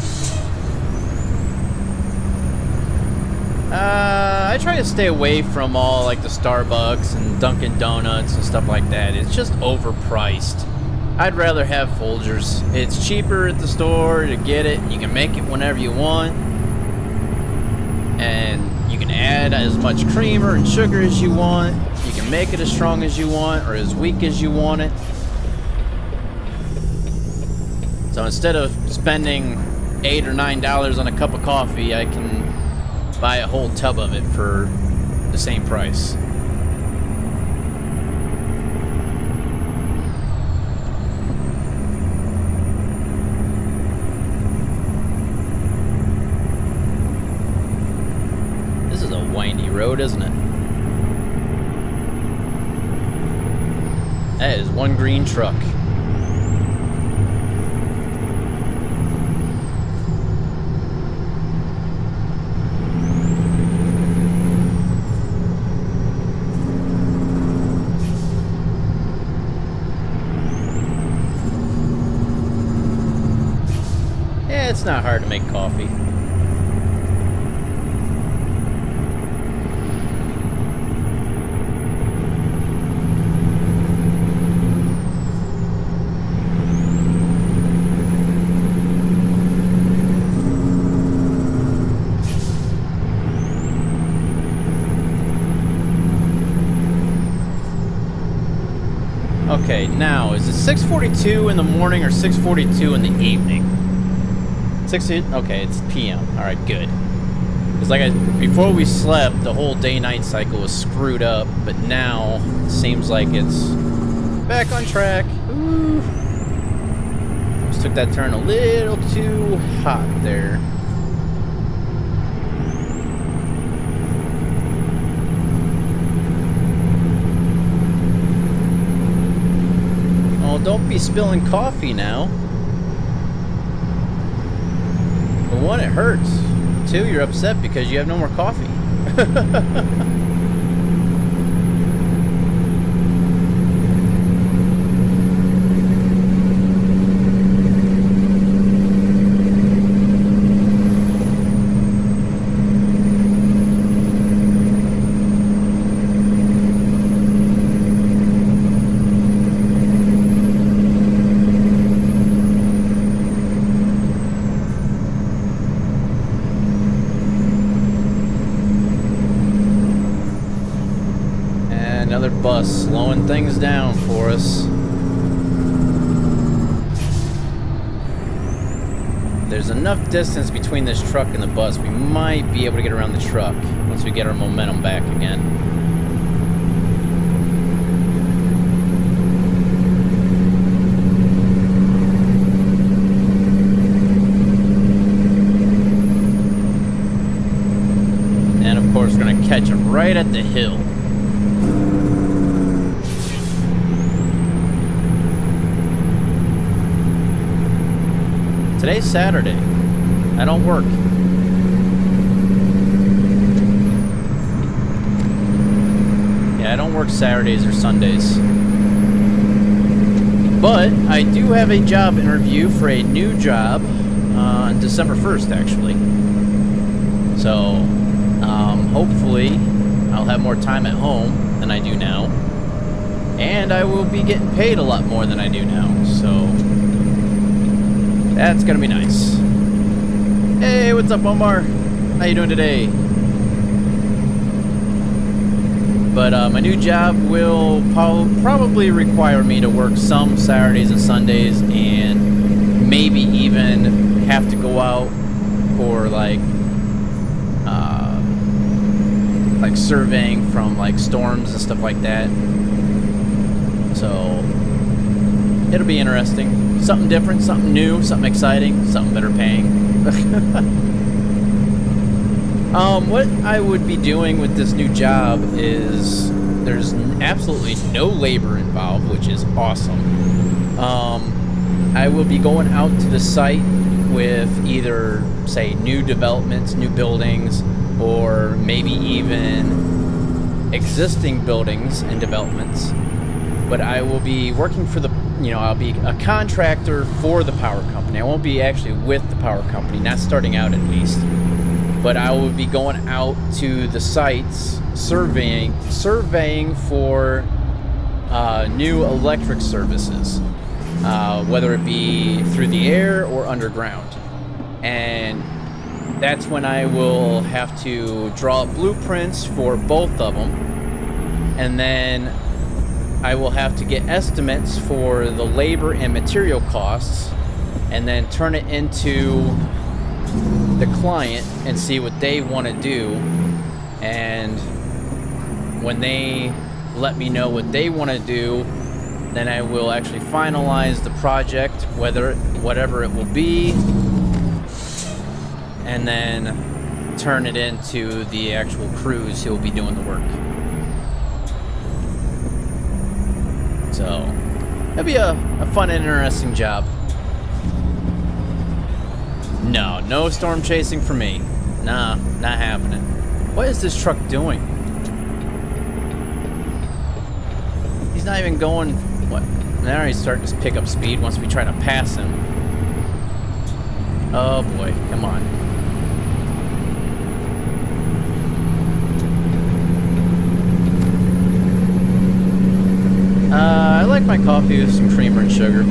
I try to stay away from all like the Starbucks and Dunkin' Donuts and stuff like that. It's just overpriced. I'd rather have Folgers. It's cheaper at the store to get it. You can make it whenever you want. And you can add as much creamer and sugar as you want. You can make it as strong as you want or as weak as you want it. So instead of spending $8 or $9 on a cup of coffee, I can buy a whole tub of it for the same price. This is a windy road, isn't it? That is one green truck. It's not hard to make coffee. Okay, now, is it 6:42 in the morning or 6:42 in the evening? Okay, it's PM. Alright, good. Because before we slept, the whole day-night cycle was screwed up, but now it seems like it's back on track. Ooh. Just took that turn a little too hot there. Oh, don't be spilling coffee now. One, it hurts. Two, you're upset because you have no more coffee. Bus slowing things down for us. There's enough distance between this truck and the bus. We might be able to get around the truck once we get our momentum back again. And of course, we're going to catch him right at the hill. Today's Saturday. I don't work. Yeah, I don't work Saturdays or Sundays. But I do have a job interview for a new job on December 1st, actually. So, hopefully, I'll have more time at home than I do now. And I will be getting paid a lot more than I do now, so that's gonna be nice. Hey, what's up, Omar? How you doing today? But my new job will probably require me to work some Saturdays and Sundays, and maybe even have to go out for like surveying from like storms and stuff like that. So it'll be interesting. Something different, something new, something exciting, something better paying. What I would be doing with this new job is there's absolutely no labor involved, which is awesome. I will be going out to the site with either, say, new developments, new buildings, or maybe even existing buildings and developments. But I will be working for the, I'll be a contractor for the power company. I won't be actually with the power company, not starting out at least. But I will be going out to the sites, surveying for new electric services, whether it be through the air or underground. And that's when I will have to draw up blueprints for both of them, and then I will have to get estimates for the labor and material costs, and then turn it into the client and see what they want to do. And when they let me know what they want to do, then I will actually finalize the project, whatever it will be, and then turn it into the actual crews who will be doing the work. So it'll be a fun and interesting job. No storm chasing for me. Nah, not happening. What is this truck doing? He's not even going, what? Now he's starting to pick up speed once we try to pass him. Oh boy, come on. I like my coffee with some creamer and sugar.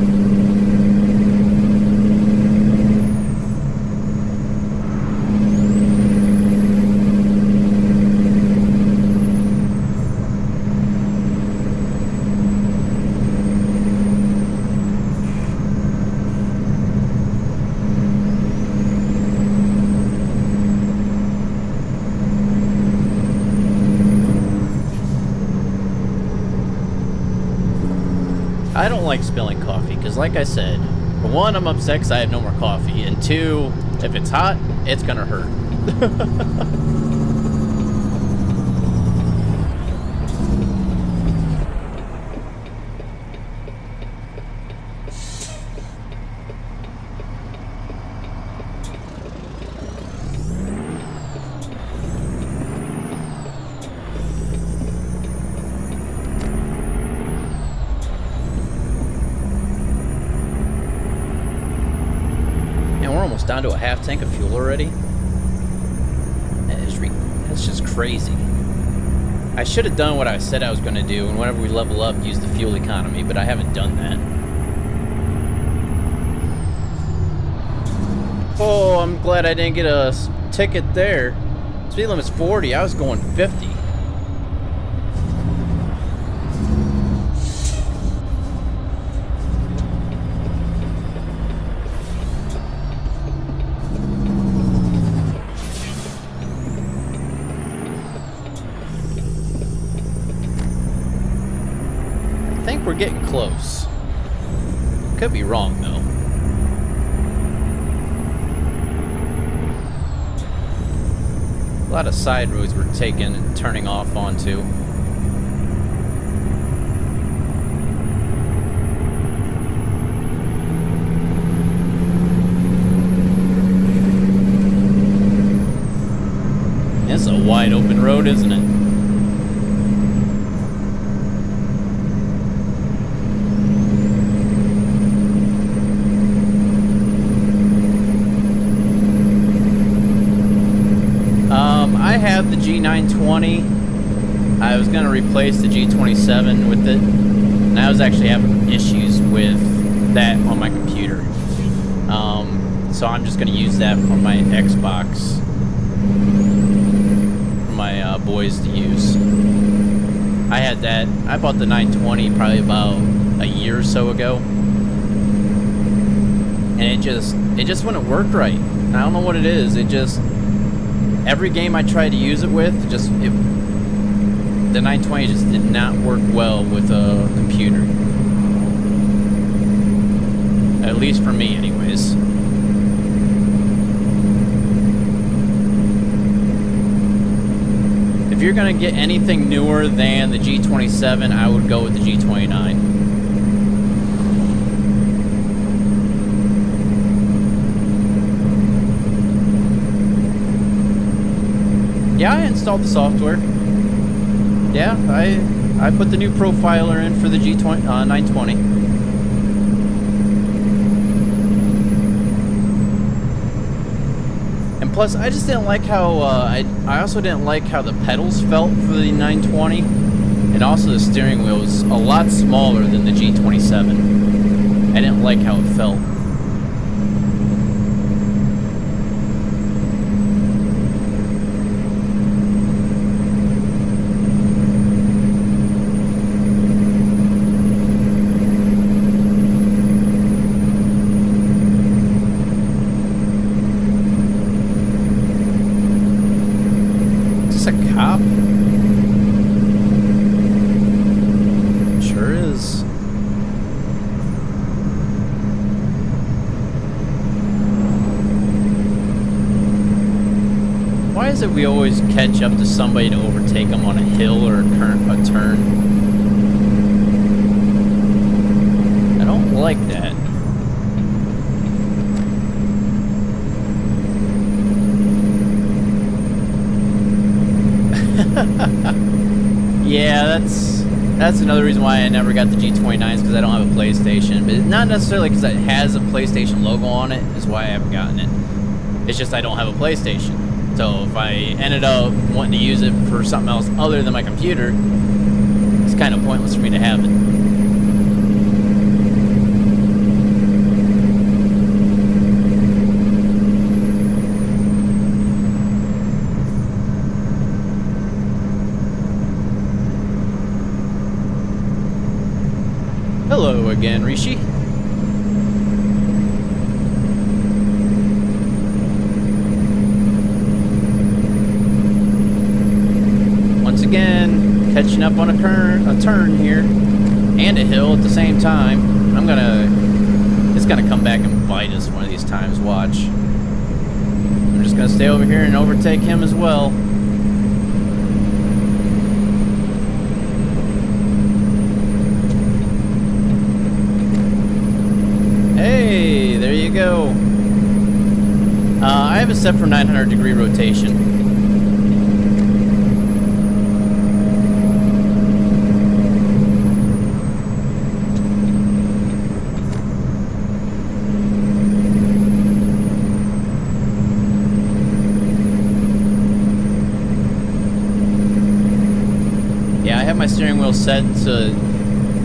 I don't like spilling coffee, because like I said, for one, I'm upset because I have no more coffee, and two, if it's hot, it's gonna hurt. Down to a half tank of fuel already. That's just crazy. I should have done what I said I was going to do, and whenever we level up, use the fuel economy, but I haven't done that. Oh, I'm glad I didn't get a ticket there. Speed limit's 40. I was going 50. We're getting close. Could be wrong though. A lot of side roads we're taking and turning off onto. It's a wide open road, isn't it? I have the G920. I was going to replace the G27 with it, and I was actually having issues with that on my computer. So I'm just going to use that for my Xbox, for my boys to use. I had that. I bought the 920 probably about a year or so ago, and it just wouldn't work right. I don't know what it is. Every game I tried to use it with, the 920 just did not work well with a computer. At least for me, anyways. If you're gonna get anything newer than the G27, I would go with the G29. installed the software. Yeah, I put the new profiler in for the G920. And plus, I just didn't like how I also didn't like how the pedals felt for the 920, and also the steering wheel was a lot smaller than the G27. I didn't like how it felt. A cop? Sure is. Why is it we always catch up to somebody to overtake them on a hill or a turn? I don't like that. Yeah, that's another reason why I never got the G29s, because I don't have a PlayStation. But not necessarily because it has a PlayStation logo on it is why I haven't gotten it. It's just I don't have a PlayStation. So if I ended up wanting to use it for something else other than my computer, it's kind of pointless for me to have it. Hello again, Rishi. Once again, catching up on a turn here and a hill at the same time. It's gonna come back and bite us one of these times. Watch. I'm just gonna stay over here and overtake him as well. Hey, there you go. I have it set for 900-degree rotation. Yeah, I have my steering wheel set to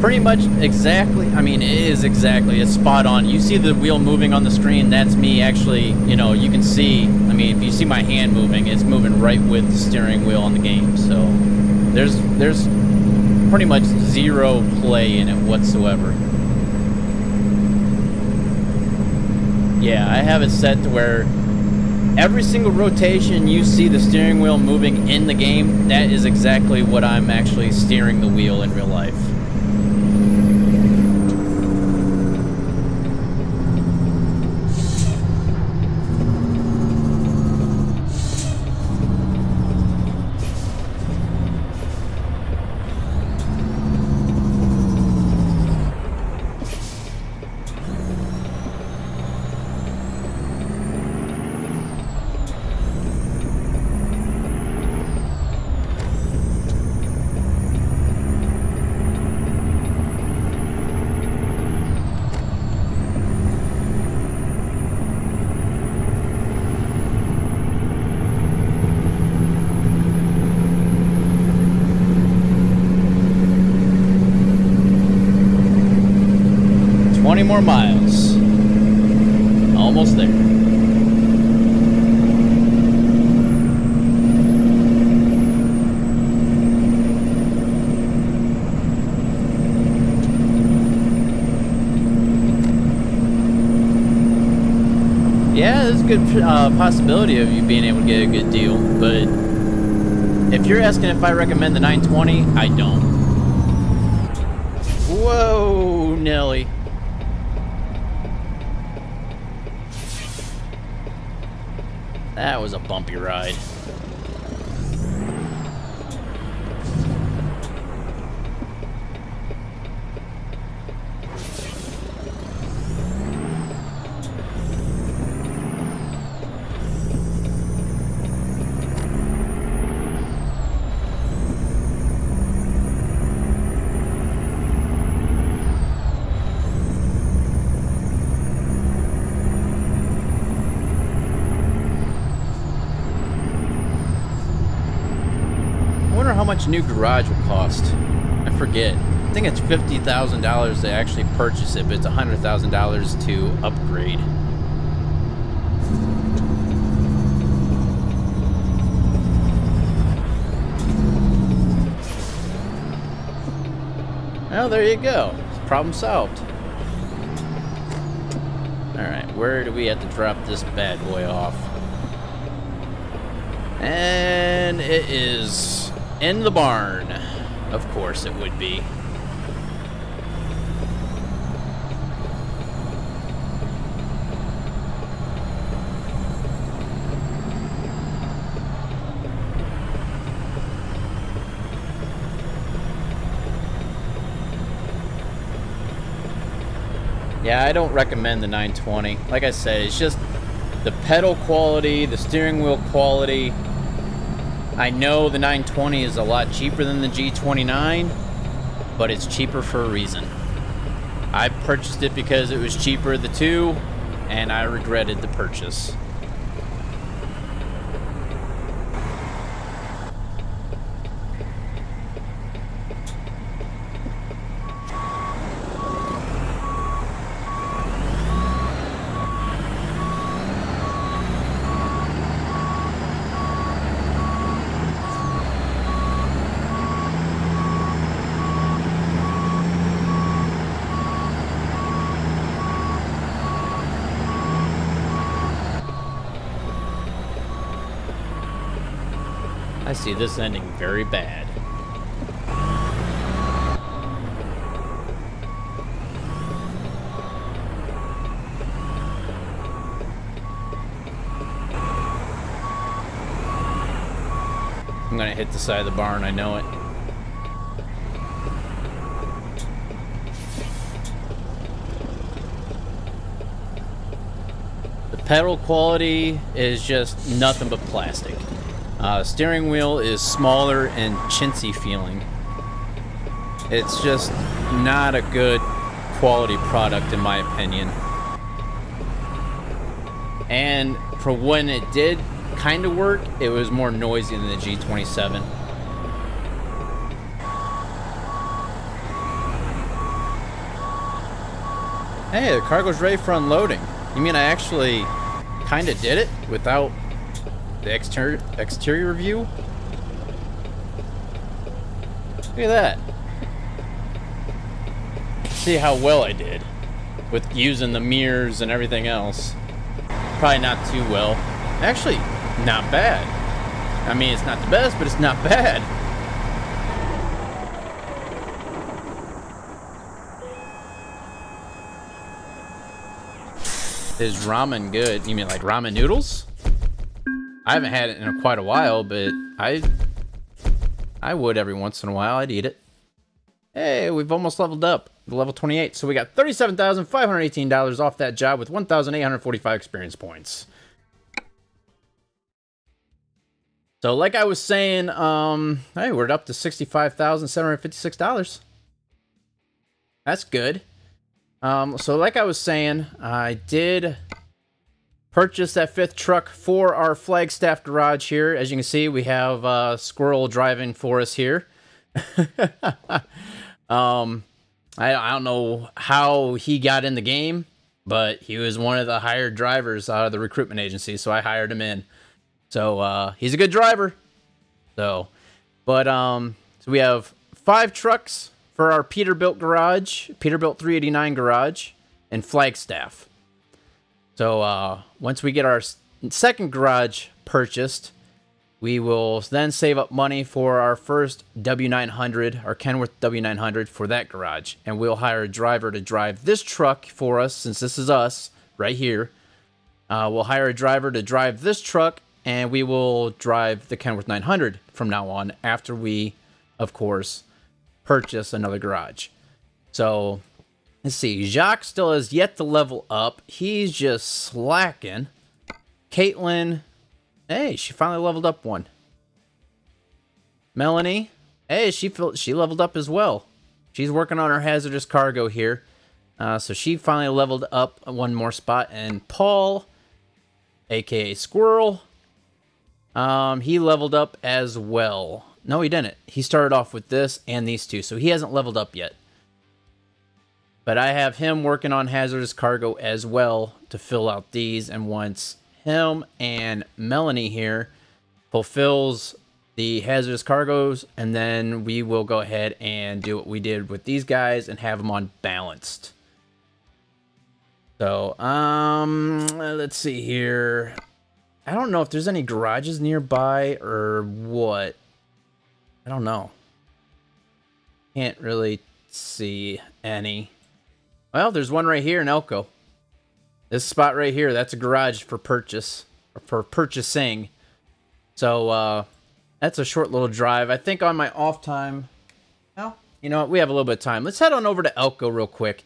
pretty much exactly, I mean, it is exactly, it's spot on. You see the wheel moving on the screen, that's me actually, you know, you can see, I mean, if you see my hand moving, it's moving right with the steering wheel on the game. So there's pretty much zero play in it whatsoever. Yeah, I have it set to where every single rotation you see the steering wheel moving in the game, that is exactly what I'm actually steering the wheel in real life. More miles. Almost there. Yeah, there's a good possibility of you being able to get a good deal, but if you're asking if I recommend the 920, I don't. Whoa, Nelly. That was a bumpy ride. much a new garage will cost. I forget. I think it's $50,000 to actually purchase it, but it's $100,000 to upgrade. Well, there you go. Problem solved. Alright, where do we have to drop this bad boy off? And it is in the barn. Of course it would be. Yeah, I don't recommend the 920. Like I said, it's just the pedal quality, the steering wheel quality. I know the 920 is a lot cheaper than the G29, but it's cheaper for a reason. I purchased it because it was cheaper of the two, and I regretted the purchase. I see this ending very bad. I'm gonna hit the side of the barn, I know it. The pedal quality is just nothing but plastic. Steering wheel is smaller and chintzy feeling. It's just not a good quality product in my opinion. And for when it did kind of work, it was more noisy than the G27. Hey, the cargo's ready for unloading. You mean I actually kind of did it without the exterior view? Look at that. See how well I did with using the mirrors and everything else. Probably not too well. Actually, not bad. I mean, it's not the best, but it's not bad. Is ramen good? You mean like ramen noodles? I haven't had it in quite a while, but I would every once in a while. I'd eat it. Hey, we've almost leveled up to level 28. So we got $37,518 off that job with 1,845 experience points. So like I was saying, hey, we're up to $65,756. That's good. So like I was saying, I did purchase that 5th truck for our Flagstaff garage here. As you can see, we have Squirrel driving for us here. I don't know how he got in the game, but he was one of the hired drivers out of the recruitment agency, so I hired him in. So he's a good driver. So we have 5 trucks for our Peterbilt garage, Peterbilt 389 garage, and Flagstaff. So once we get our second garage purchased, we will then save up money for our first W900, our Kenworth W900 for that garage. And we'll hire a driver to drive this truck for us, since this is us right here. We'll hire a driver to drive this truck, and we will drive the Kenworth 900 from now on, after we, of course, purchase another garage. So let's see. Jacques still has yet to level up. He's just slacking. Caitlin, hey, she finally leveled up one. Melanie, hey, she leveled up as well. She's working on her hazardous cargo here. So she finally leveled up one more spot. And Paul, aka Squirrel, he leveled up as well. no, he didn't. He started off with this and these two, so he hasn't leveled up yet. But I have him working on hazardous cargo as well to fill out these, and once him and Melanie here fulfills the hazardous cargoes, and then we will go ahead and do what we did with these guys and have them on balanced. So, let's see here. I don't know if there's any garages nearby or what. I don't know. Can't really see any. Well, there's one right here in Elko. This spot right here, that's a garage for purchase, or for purchasing. So, that's a short little drive. I think on my off time, well, you know what, we have a little bit of time. Let's head on over to Elko real quick.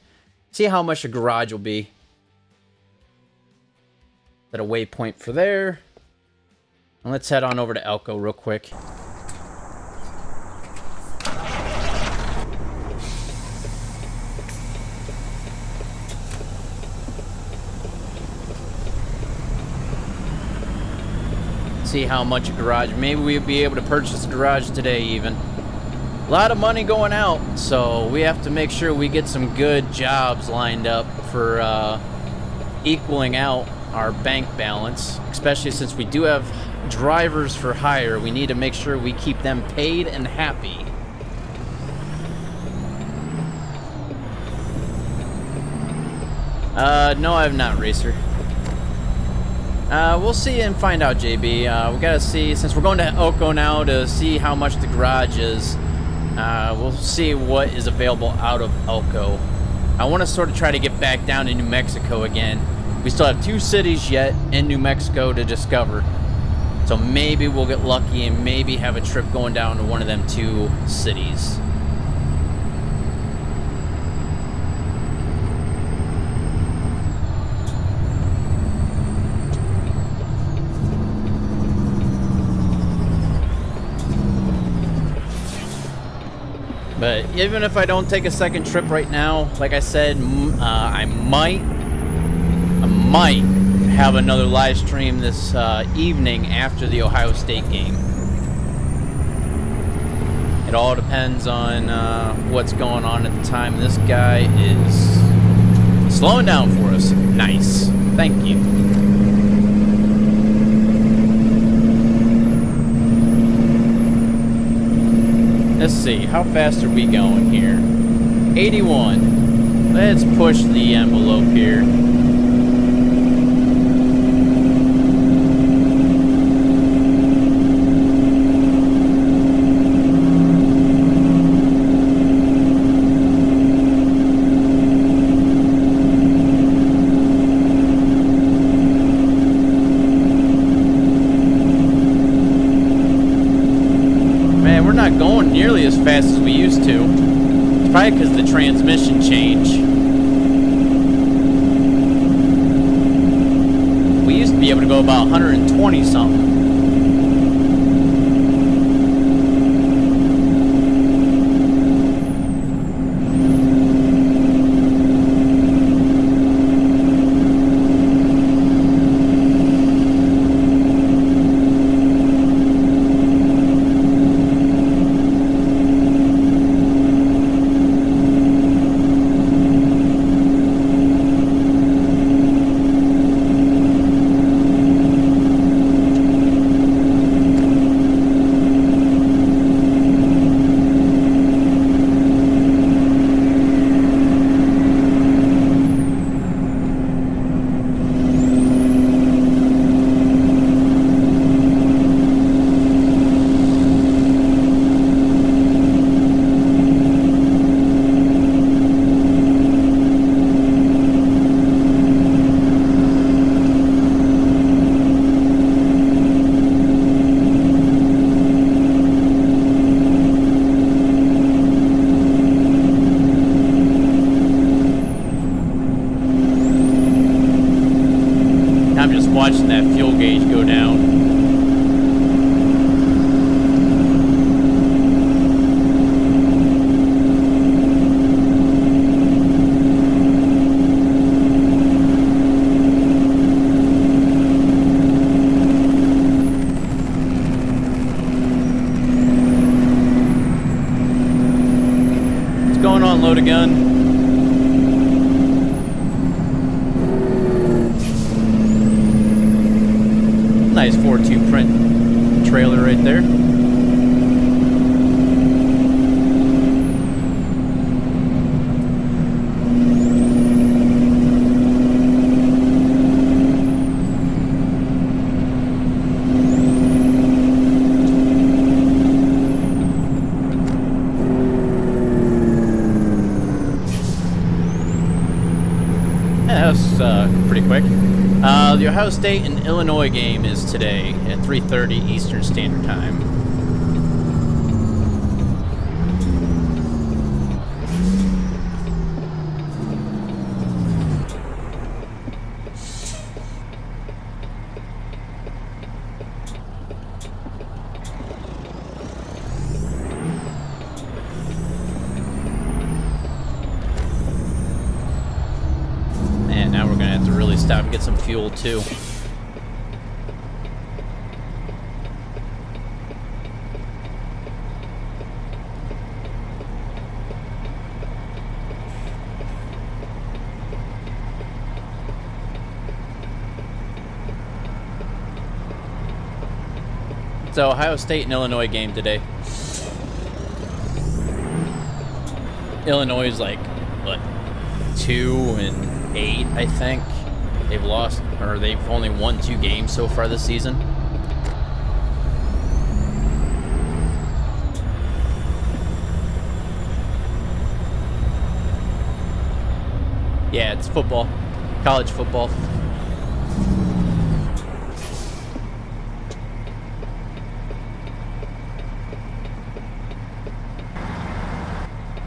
See how much a garage will be. Set a waypoint for there. And let's head on over to Elko real quick. See how much a garage. Maybe we'll be able to purchase a garage today even. A lot of money going out, so we have to make sure we get some good jobs lined up for equaling out our bank balance, especially since we do have drivers for hire. We need to make sure we keep them paid and happy. No, I have not, Racer. We'll see and find out, JB. We gotta see, since we're going to Elko now to see how much the garage is. We'll see what is available out of Elko. I want to sort of try to get back down to New Mexico again. We still have 2 cities yet in New Mexico to discover. So maybe we'll get lucky and maybe have a trip going down to one of them 2 cities. But even if I don't take a second trip right now, like I said, I might have another live stream this evening after the Ohio State game. It all depends on what's going on at the time. This guy is slowing down for us. Nice. Thank you. Let's see, how fast are we going here? 81. Let's push the envelope here. Going nearly as fast as we used to. It's probably because of the transmission change. We used to be able to go about 120 something. Watching that fuel gauge go down. right there. Yeah, that was pretty quick. The Ohio State and Illinois game is today at 3:30 Eastern Standard Time. And now we're gonna have to really stop and get some fuel too. It's the Ohio State and Illinois game today. Illinois is like, what, 2-8, I think. They've lost, or they've only won 2 games so far this season. Yeah, it's football. College football.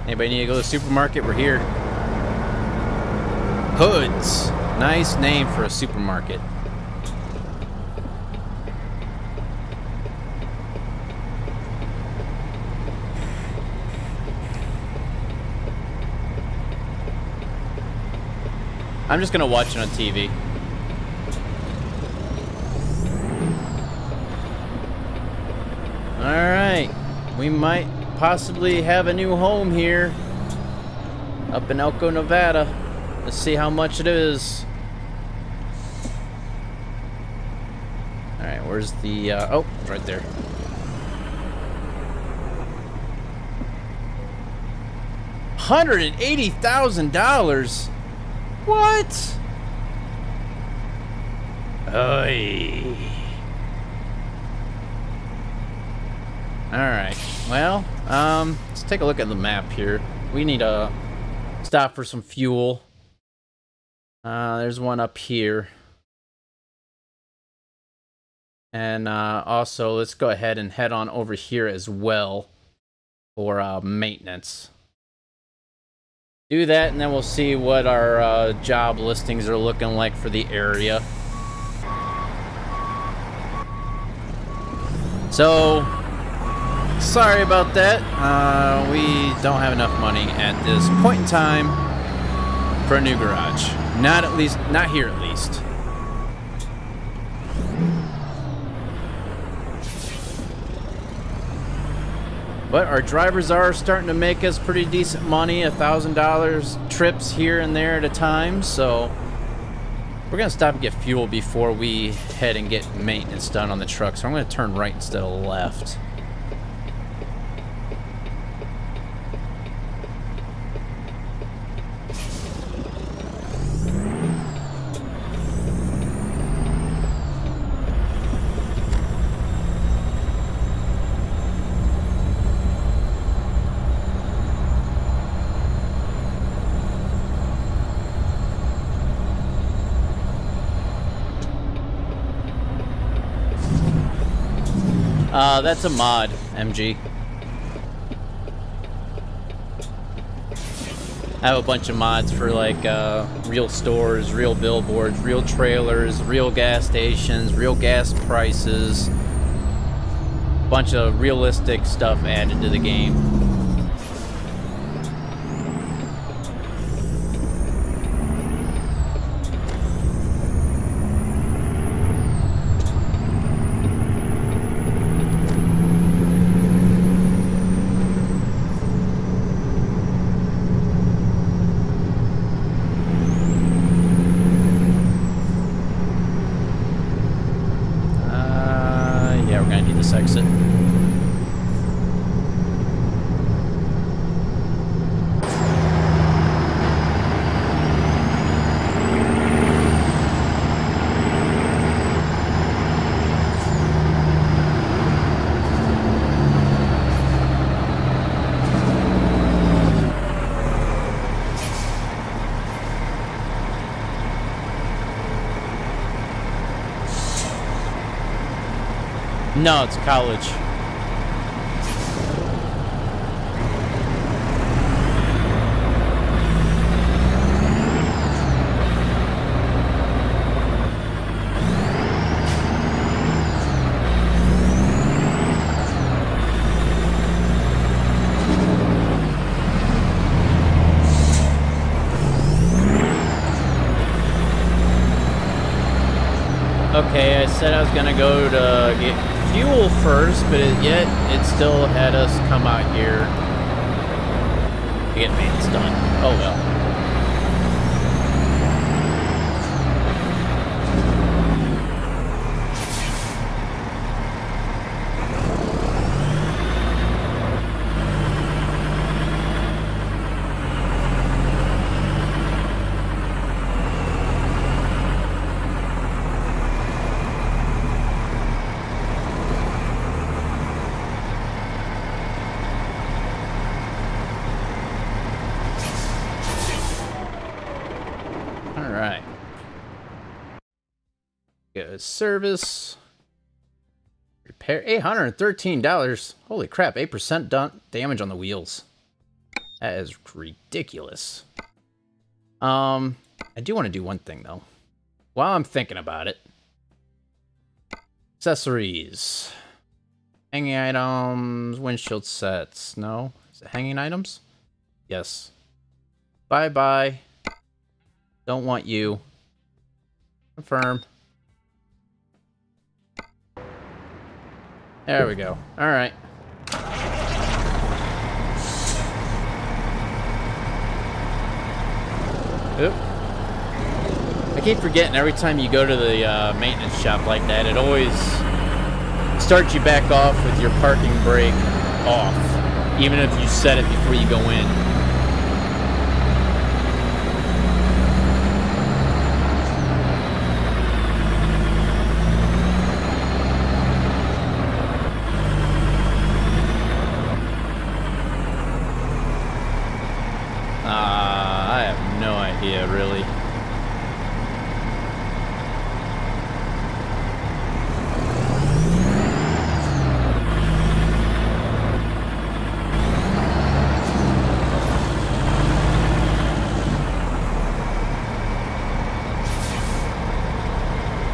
Anybody need to go to the supermarket? We're here. Hoods. Nice name for a supermarket. I'm just gonna watch it on TV. Alright. We might possibly have a new home here. Up in Elko, Nevada. Let's see how much it is. Alright, where's the, oh, right there. $180,000. What? Oy. Alright, well, let's take a look at the map here. We need to stop for some fuel. There's one up here. And also, let's go ahead and head on over here as well for maintenance. Do that, and then we'll see what our job listings are looking like for the area. So, sorry about that. We don't have enough money at this point in time for a new garage. Not here at least. But our drivers are starting to make us pretty decent money, $1,000 trips here and there at a time, so we're gonna stop and get fuel before we head and get maintenance done on the truck. So I'm gonna turn right instead of left. That's a mod, MG. I have a bunch of mods for like real stores, real billboards, real trailers, real gas stations, real gas prices. Bunch of realistic stuff added to the game. Yeah, we're gonna need this exit. No, it's college. Okay, I said I was gonna go to get fuel first, but yet it still had us come out here to get maintenance done. Oh well. Service repair $813. Holy crap, 8% damage on the wheels. That is ridiculous. I do want to do one thing though while I'm thinking about it. Accessories, hanging items, windshield sets. No, is it hanging items? Yes. Bye don't want you. Confirm. There we go. All right. Oop. I keep forgetting every time you go to the maintenance shop like that, it always starts you back off with your parking brake off, even if you set it before you go in. Really.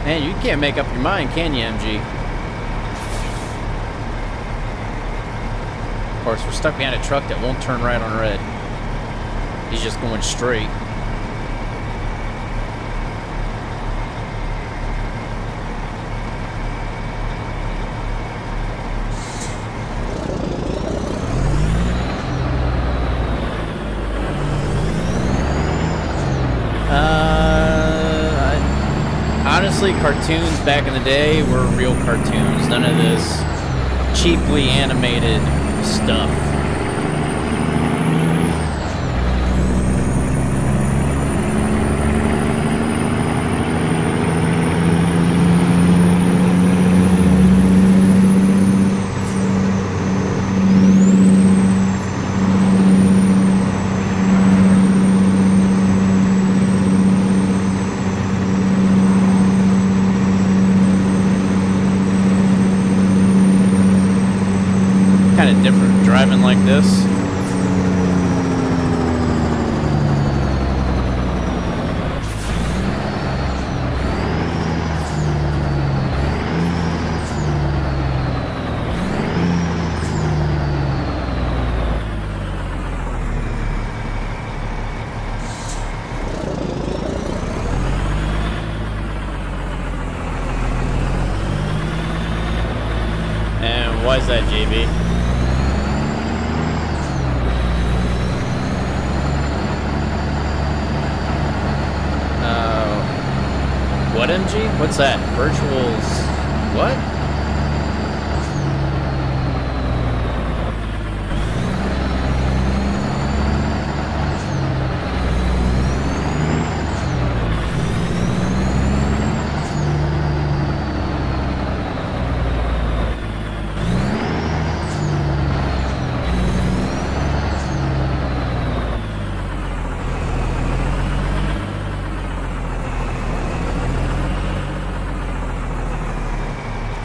Man, you can't make up your mind, can you, MG? Of course, we're stuck behind a truck that won't turn right on red. He's just going straight. Honestly, cartoons back in the day were real cartoons. None of this cheaply animated stuff. Driving like this. And why is that, JB? What, MG? What's that? Virtuals... What?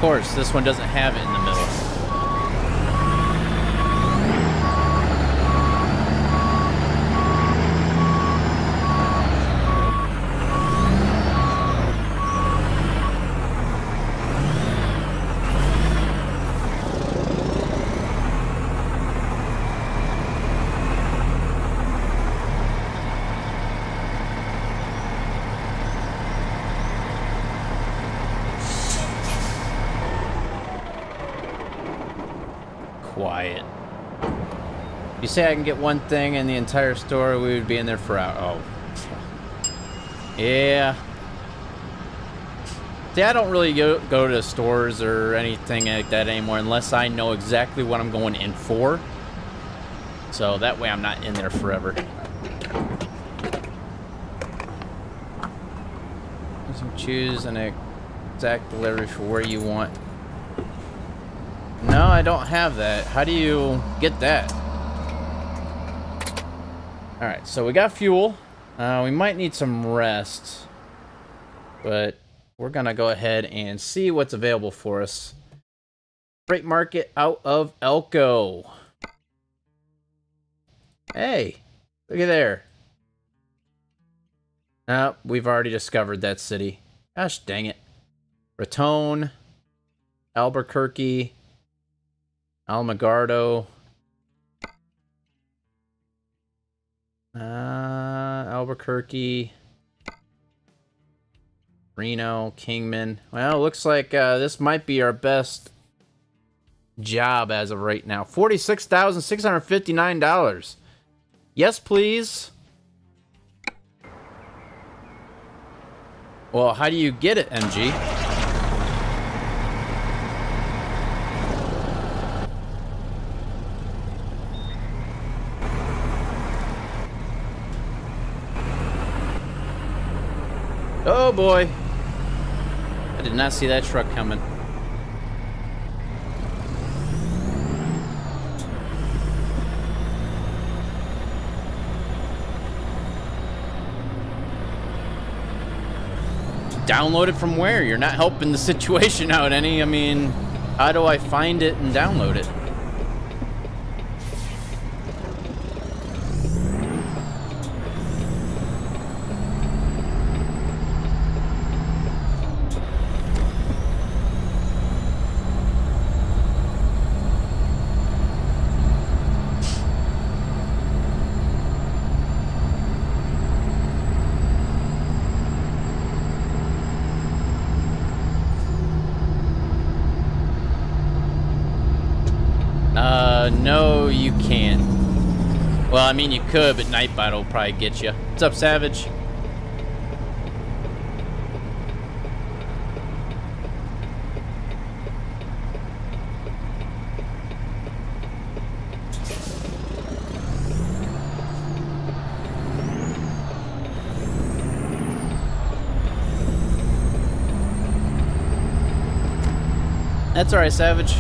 course, this one doesn't have it in the middle. Quiet. You say I can get one thing in the entire store, we would be in there for hours. Oh. Yeah. See, I don't really go to stores or anything like that anymore unless I know exactly what I'm going in for. So that way I'm not in there forever. You choose an exact delivery for where you want. No, I don't have that. How do you get that? Alright, so we got fuel. We might need some rest. But we're gonna go ahead and see what's available for us. Freight market out of Elko. Hey, look at there. Oh, we've already discovered that city. Gosh dang it. Raton, Albuquerque, Alamogordo, Albuquerque, Reno, Kingman. Well, looks like this might be our best job as of right now. $46,659. Yes, please. Well, how do you get it, MG? Oh boy. I did not see that truck coming. Download it from where? You're not helping the situation out any. I mean, how do I find it and download it? No, you can't. Well, I mean, you could, but Nightbot will probably get you. What's up, Savage? That's alright, Savage.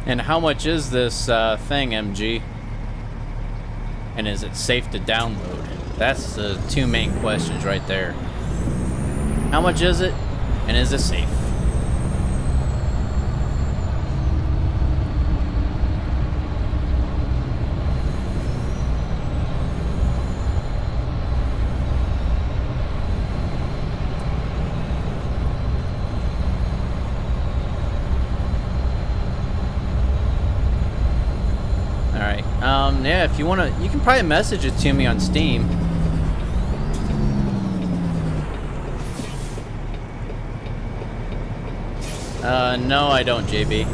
And how much is this thing, MG? And is it safe to download? That's the two main questions right there. How much is it? And is it safe? Yeah, if you want to, you can probably message it to me on Steam. No, I don't, JB.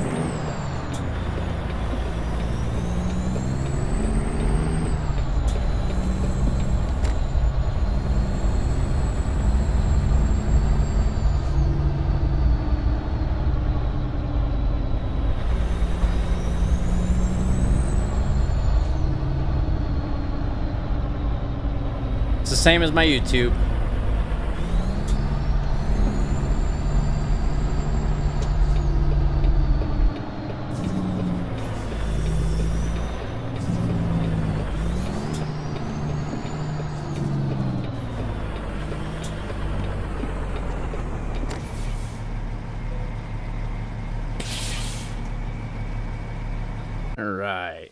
same as my YouTube. All right.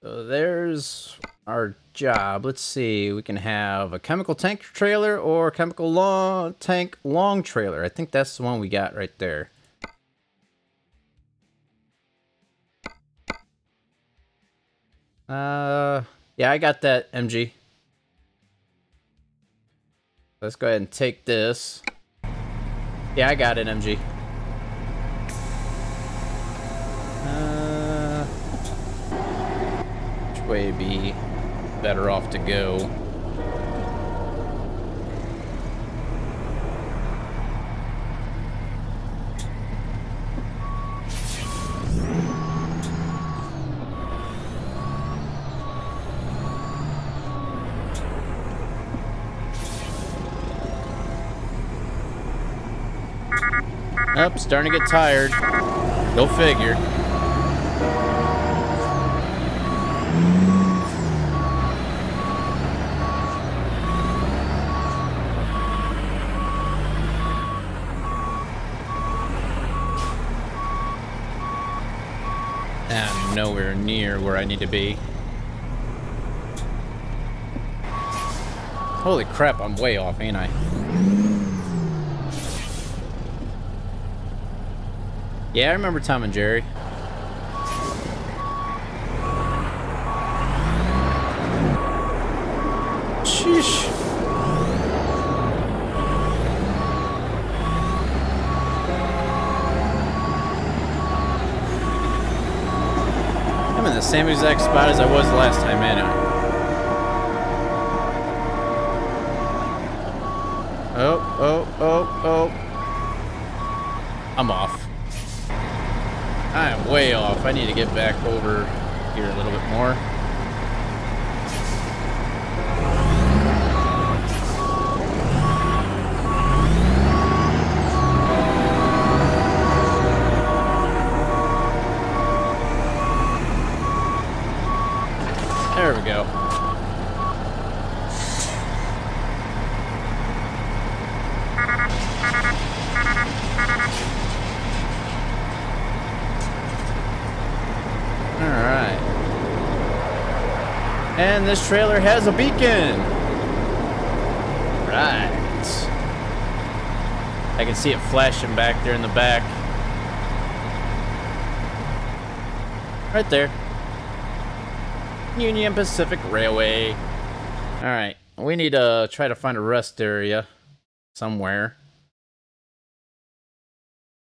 So there's our job. Let's see. We can have a chemical tank trailer or chemical tank long trailer. I think that's the one we got right there. Yeah, I got that, MG. Let's go ahead and take this. Yeah, I got it, MG. Which way would be better off to go? Up, starting to get tired. Go figure. I'm nowhere near where I need to be. Holy crap, I'm way off, ain't I? Yeah, I remember Tom and Jerry. Sheesh. I'm in the same exact spot as I was last time, man. Oh. I'm off. I am way off. I need to get back over here a little bit more. There we go. And this trailer has a beacon. Right. I can see it flashing back there in the back. Right there. Union Pacific Railway. Alright. We need to try to find a rest area somewhere.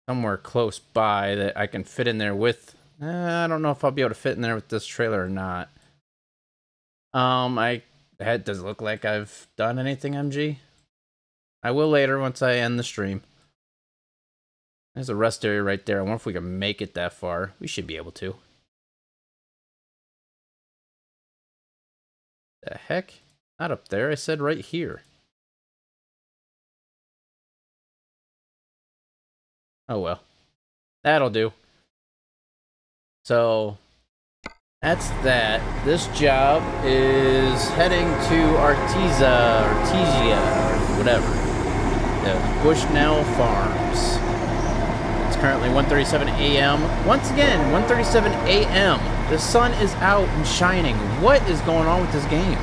Somewhere close by that I can fit in there with. I don't know if I'll be able to fit in there with this trailer or not. Does it look like I've done anything, MG? I will later once I end the stream. There's a rest area right there. I wonder if we can make it that far. We should be able to. The heck? Not up there. I said right here. Oh well. That'll do. So that's that. This job is heading to Artesia, or whatever. The Bushnell Farms. It's currently 1:37 a.m. Once again, 1:37 a.m. The sun is out and shining. What is going on with this game?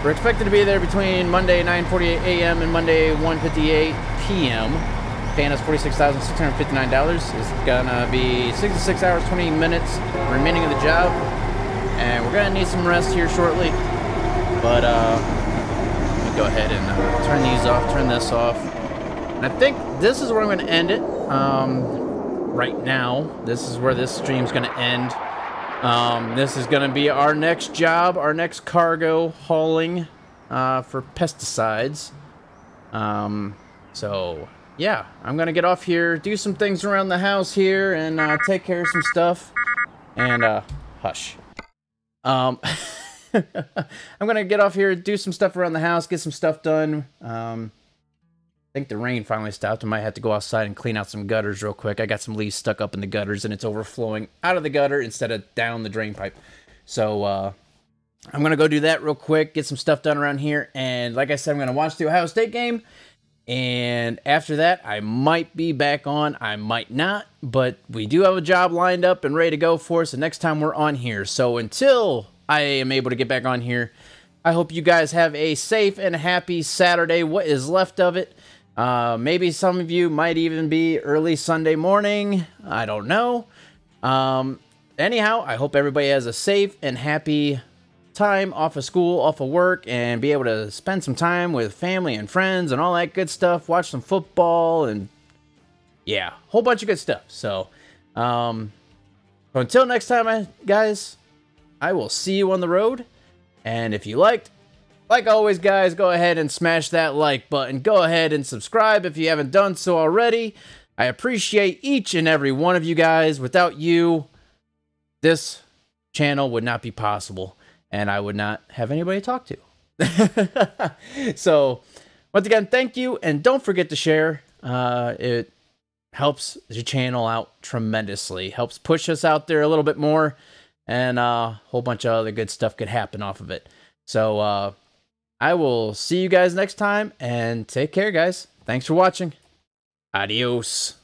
We're expected to be there between Monday 9:48 a.m. and Monday 1:58 p.m. Paying us $46,659. It's gonna be 66 hours, 20 minutes remaining of the job, and we're gonna need some rest here shortly. But let me go ahead and turn these off, turn this off, and I think this is where I'm gonna end it. Right now, this is where this stream's gonna end. This is gonna be our next job, our next cargo hauling for pesticides. So yeah, I'm gonna get off here, do some things around the house here, and take care of some stuff. And hush. I'm gonna get off here, do some stuff around the house, get some stuff done. I think the rain finally stopped. I might have to go outside and clean out some gutters real quick. I got some leaves stuck up in the gutters and it's overflowing out of the gutter instead of down the drain pipe. So I'm gonna go do that real quick, get some stuff done around here, and like I said, I'm gonna watch the Ohio State game. And after that, I might be back on, I might not, but we do have a job lined up and ready to go for us the next time we're on here. So until I am able to get back on here, I hope you guys have a safe and happy Saturday, what is left of it. Maybe some of you might even be early Sunday morning, I don't know. Anyhow, I hope everybody has a safe and happy time off of school, off of work, and be able to spend some time with family and friends and all that good stuff, watch some football, and yeah, whole bunch of good stuff. So until next time, guys, I will see you on the road. And if you liked, like always, guys, go ahead and smash that like button. Go ahead and subscribe if you haven't done so already. I appreciate each and every one of you guys. Without you, this channel would not be possible, and I would not have anybody to talk to. So, once again, thank you, and don't forget to share. It helps the channel out tremendously. Helps push us out there a little bit more, and a whole bunch of other good stuff could happen off of it. So, I will see you guys next time, and take care, guys. Thanks for watching. Adios.